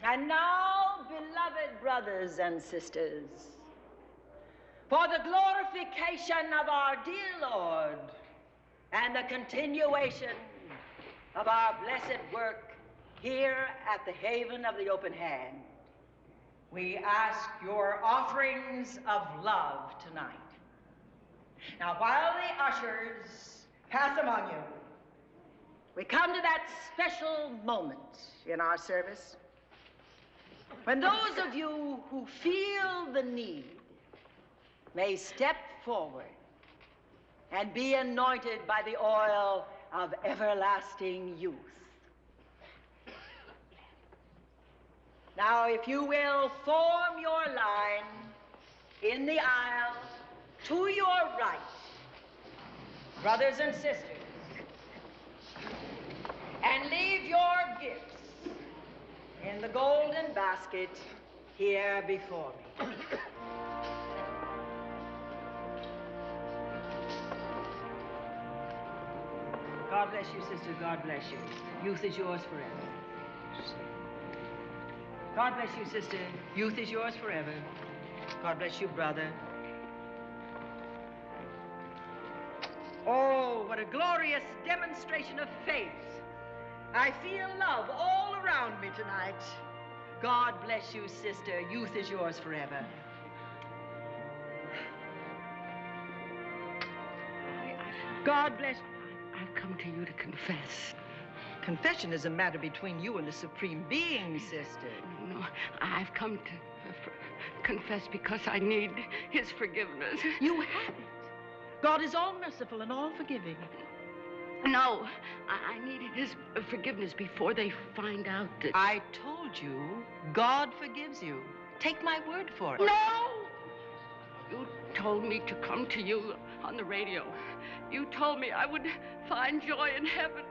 And now, beloved brothers and sisters, for the glorification of our dear Lord and the continuation of our blessed work here at the haven of the open hand, we ask your offerings of love tonight. Now, while the ushers pass among you, we come to that special moment in our service when those of you who feel the need may step forward and be anointed by the oil of everlasting youth. Now, if you will form your line in the aisle to your right, brothers and sisters, and leave your gifts in the golden basket here before me. God bless you, sister. God bless you. Youth is yours forever. God bless you, sister. Youth is yours forever. God bless you, brother. Oh, what a glorious demonstration of faith. I feel love all around me tonight. God bless you, sister. Youth is yours forever. God bless. I've come to you to confess. Confession is a matter between you and the Supreme Being, sister. No, I've come to confess because I need his forgiveness. You have it. God is all merciful and all forgiving. No, I needed his forgiveness before they find out that... I told you, God forgives you. Take my word for it. No! You told me to come to you on the radio. You told me I would find joy in heaven.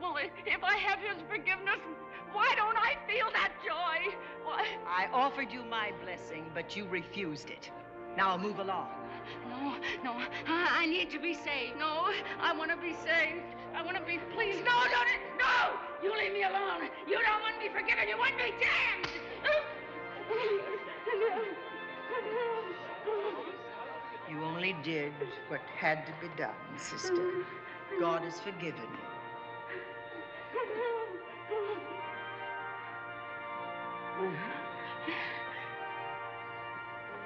Well, if I have his forgiveness, why don't I feel that joy? Why? I offered you my blessing, but you refused it. Now move along. No, I need to be saved. No, I want to be saved. I want to be pleased. No, you leave me alone. You don't want me forgiven. You want me damned. You only did what had to be done, sister. God has forgiven you.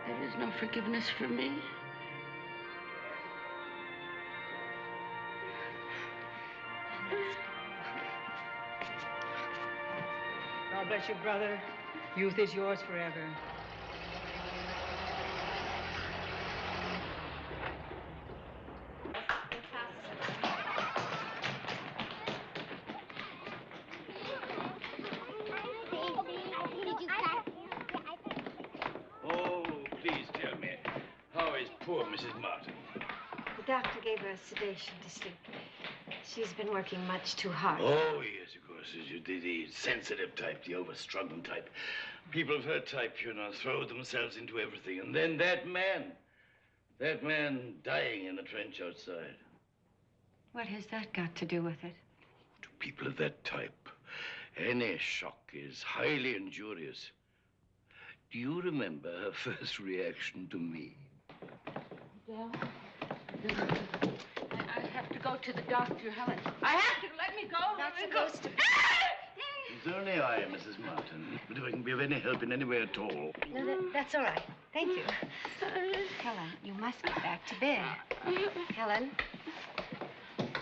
There is no forgiveness for me. God bless you, brother. Youth is yours forever. Oh, please tell me, how is poor Mrs. Martin? The doctor gave her sedation to sleep. She's been working much too hard. Oh, yes, of course. The sensitive type, the overstrung type. People of her type, you know, throw themselves into everything. And then that man dying in the trench outside. What has that got to do with it? To people of that type, any shock is highly injurious. Do you remember her first reaction to me? Well, I have to go to the doctor, Helen. I have to. Let me go. Not supposed to. It's only I, Mrs. Martin. But if I can be of any help in any way at all. No, that's all right. Thank you. Helen, you must go back to bed. Helen,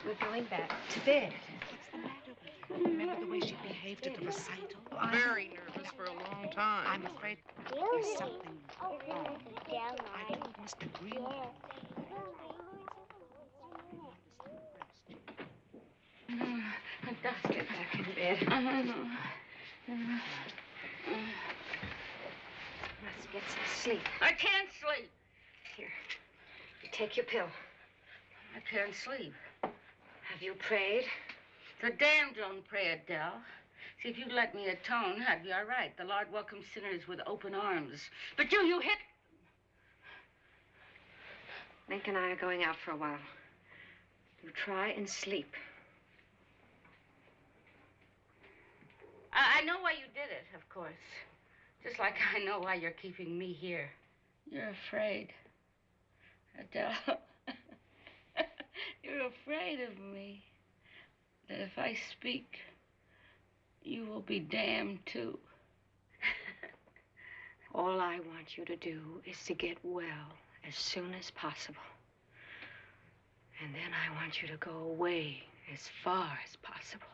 we're going back to bed. What's the matter with her? Remember the way she behaved at the recital? Very nervous for a long time. I'm afraid there's something wrong. I told Mr. Green. Let's get back in bed. Must get some sleep. I can't sleep. Here, take your pill. I can't sleep. Have you prayed? The damned don't pray, Adele. See, if you'd let me atone, I'd be all right. The Lord welcomes sinners with open arms. But you hit... Link and I are going out for a while. You try and sleep. I know why you did it, of course. Just like I know why you're keeping me here. You're afraid. Adele. You're afraid of me. That if I speak, you will be damned too. All I want you to do is to get well as soon as possible. And then I want you to go away as far as possible.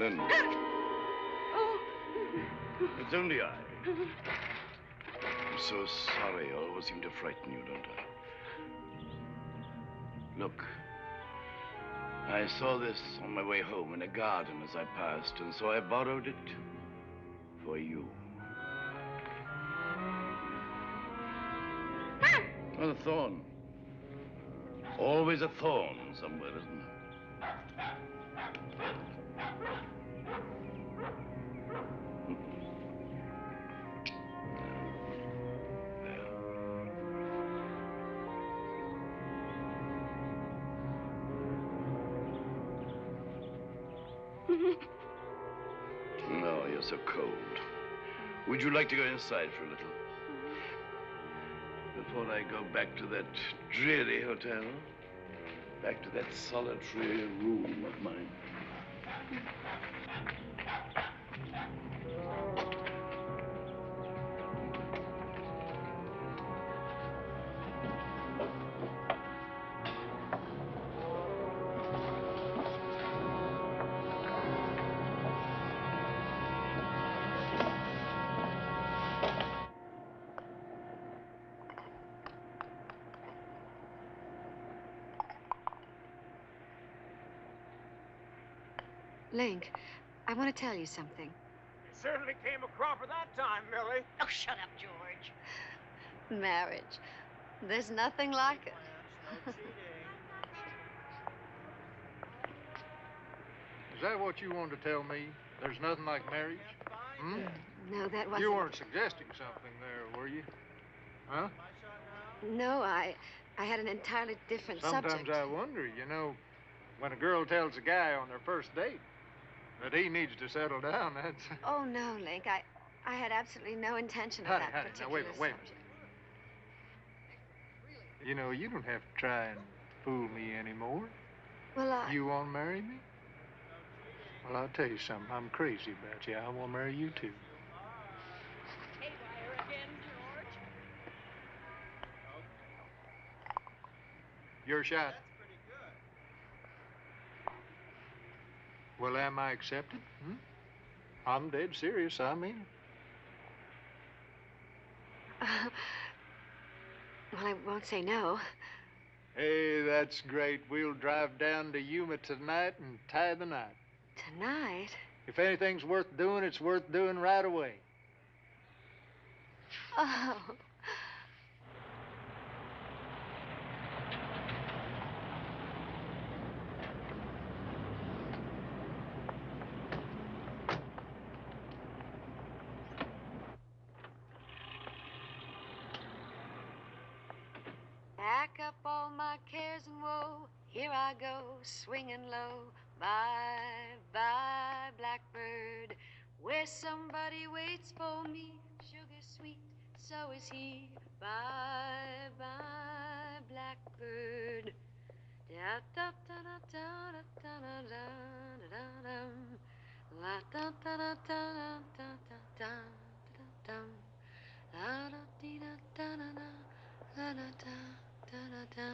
Helen. Oh. It's only I. I'm so sorry. I always seem to frighten you, don't I? Look. I saw this on my way home in a garden as I passed, and so I borrowed it for you. Oh, a thorn. Always a thorn somewhere, isn't there? No, you're so cold. Would you like to go inside for a little? Before I go back to that dreary hotel? Back to that solitary room of mine? Link, I want to tell you something. You certainly came a cropper that time, Millie. Oh, shut up, George. Marriage. There's nothing like it. Is that what you wanted to tell me? There's nothing like marriage? Hmm? No, that wasn't... You weren't suggesting something there, were you? Huh? No, I had an entirely different Sometimes subject. I wonder, you know, when a girl tells a guy on their first date that he needs to settle down, that's... Oh, no, Link. I had absolutely no intention of Honey, that honey, now particular wait a minute, wait a subject. minute. You know, you don't have to try and fool me anymore. Well, You want to marry me? Well, I'll tell you something. I'm crazy about you. I want to marry you, too. Haywire again, George. Your shot. Well, am I accepted? Hmm? I'm dead serious. I mean it. Well, I won't say no. Hey, that's great. We'll drive down to Yuma tonight and tie the knot. Tonight? If anything's worth doing, it's worth doing right away. Oh. Pack up all my cares and woe. Here I go, swinging low. Bye, bye, blackbird. Where somebody waits for me. Sugar sweet, so is he. Bye, bye, blackbird. Da da da da da da da da da da. La da da da da da da da da da. La da dee da da da da. La da da da da da.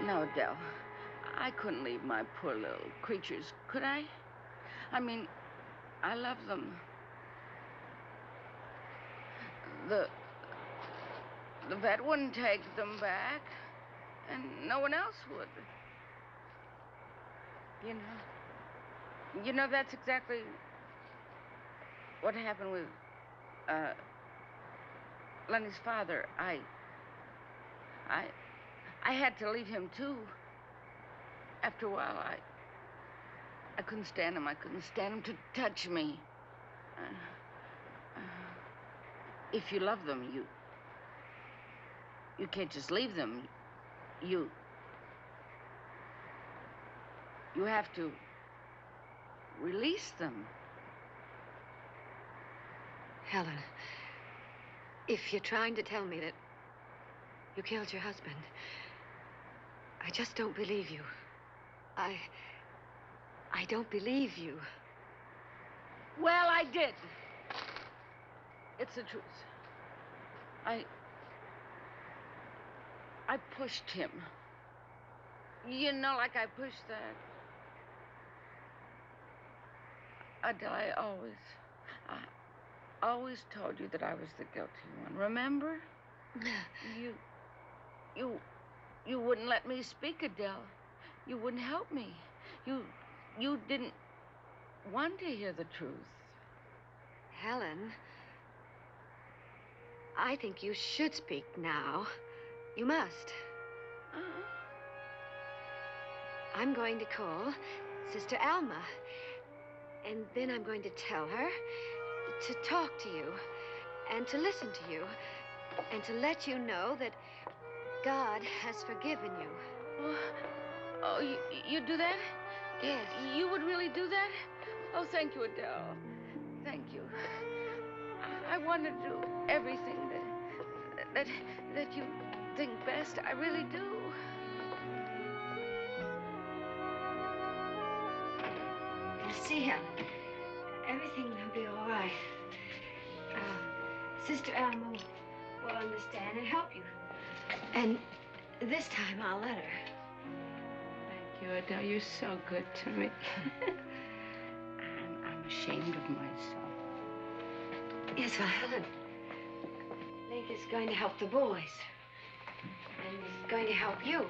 No, Del. I couldn't leave my poor little creatures, could I? I mean, I love them. The vet wouldn't take them back, and no one else would. You know, that's exactly what happened with, Lenny's father. I had to leave him, too. After a while, I couldn't stand him. I couldn't stand him to touch me. If you love them, you can't just leave them. You have to release them. Helen, if you're trying to tell me that you killed your husband, I just don't believe you. I don't believe you. Well, I did. It's the truth. I pushed him. You know, like I pushed that. Adele, I always told you that I was the guilty one. Remember? You wouldn't let me speak, Adele. You wouldn't help me. You didn't want to hear the truth. Helen, I think you should speak now. You must. I'm going to call Sister Alma, and then I'm going to tell her to talk to you and to listen to you and to let you know that God has forgiven you. Oh, you do that? Yes. You would really do that? Oh, thank you, Adele. Thank you. I want to do everything that you think best. I really do. You see, Helen, everything will be all right. Sister Alma will understand and help you. And this time I'll let her. Thank you, Adele. You're so good to me. I'm ashamed of myself. Yes, well, Helen, Lake is going to help the boys. And he's going to help you.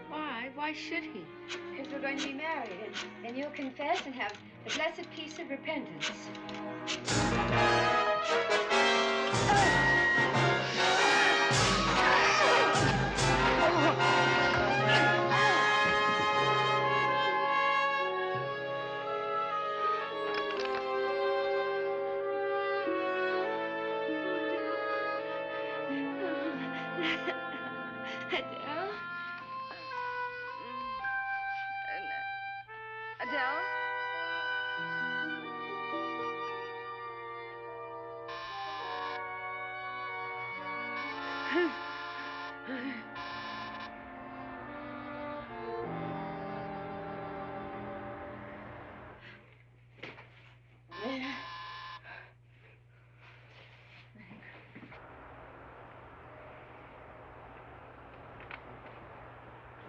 Why? Why should he? Because we're going to be married, and then you'll confess and have the blessed peace of repentance. Adele?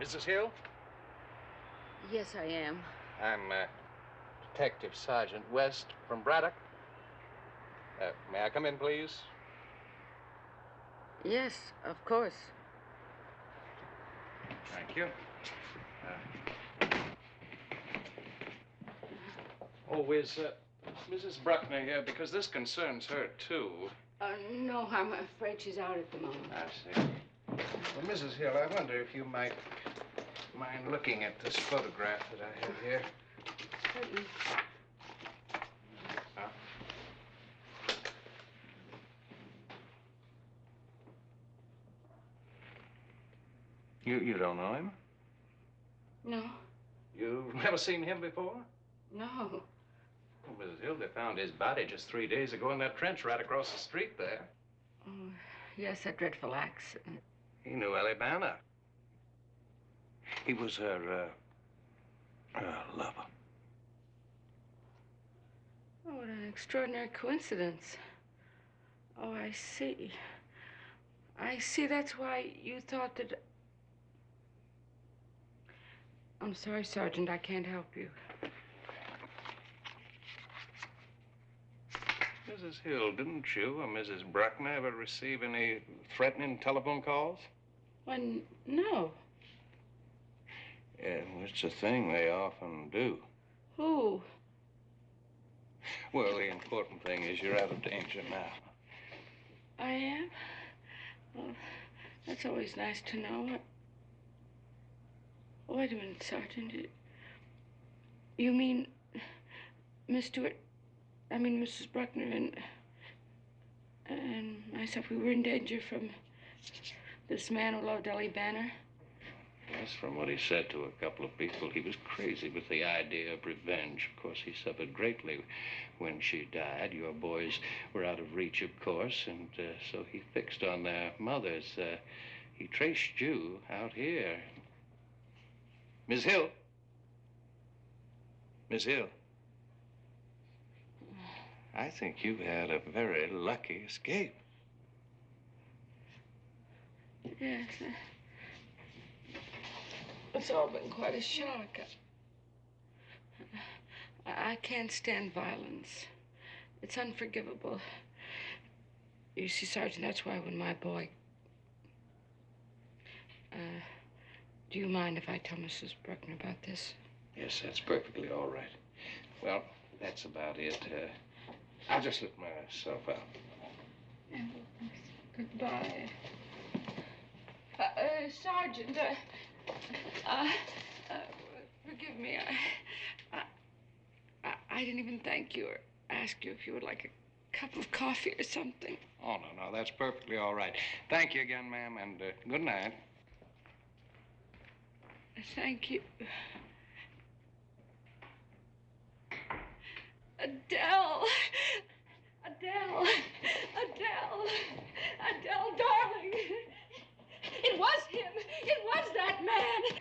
Mrs. Hill? Yes, I am. I'm Detective Sergeant West from Braddock. May I come in, please? Yes, of course. Thank you. Is Mrs. Bruckner here? Because this concerns her, too. No, I'm afraid she's out at the moment. I see. Well, Mrs. Hill, I wonder if you might mind looking at this photograph that I have here. Certainly. You don't know him? No. You've never seen him before? No. Well, Mrs. Hill, they found his body just 3 days ago in that trench right across the street there. Oh, yes, that dreadful accident. He knew Ellie Banner. He was her lover. Oh, what an extraordinary coincidence. Oh, I see. I see. That's why you thought that... I'm sorry, Sergeant. I can't help you. Mrs. Hill, didn't you or Mrs. Bruckner ever receive any threatening telephone calls? Well, no. Yeah, it's a thing they often do. Who? Well, the important thing is you're out of danger now. I am? Well, that's always nice to know. Wait a minute, Sergeant. You mean Miss Stewart... I mean, Mrs. Bruckner and myself, we were in danger from this man who loved Ellie Banner? Yes, from what he said to a couple of people, he was crazy with the idea of revenge. Of course, he suffered greatly when she died. Your boys were out of reach, of course, and so he fixed on their mothers. He traced you out here. Miss Hill? Miss Hill? I think you had a very lucky escape. Yes. It's all been quite a shock. I can't stand violence. It's unforgivable. You see, Sergeant, that's why when my boy... do you mind if I tell Mrs. Bruckner about this? Yes, that's perfectly all right. Well, that's about it. I'll just let myself out. Goodbye. Sergeant, forgive me. I didn't even thank you or ask you if you would like a cup of coffee or something. Oh, no, that's perfectly all right. Thank you again, ma'am, and good night. Thank you. Adele! Adele! Adele! Adele, darling! It was him! It was that man!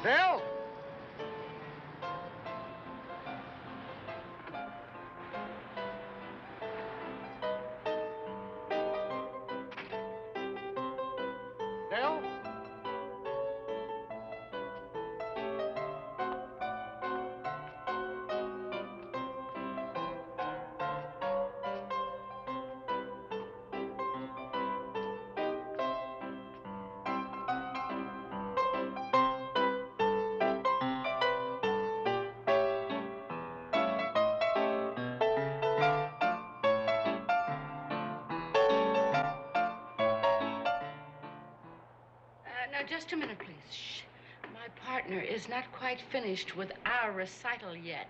Dell! Dell? Now, just a minute, please. Shh. My partner is not quite finished with our recital yet.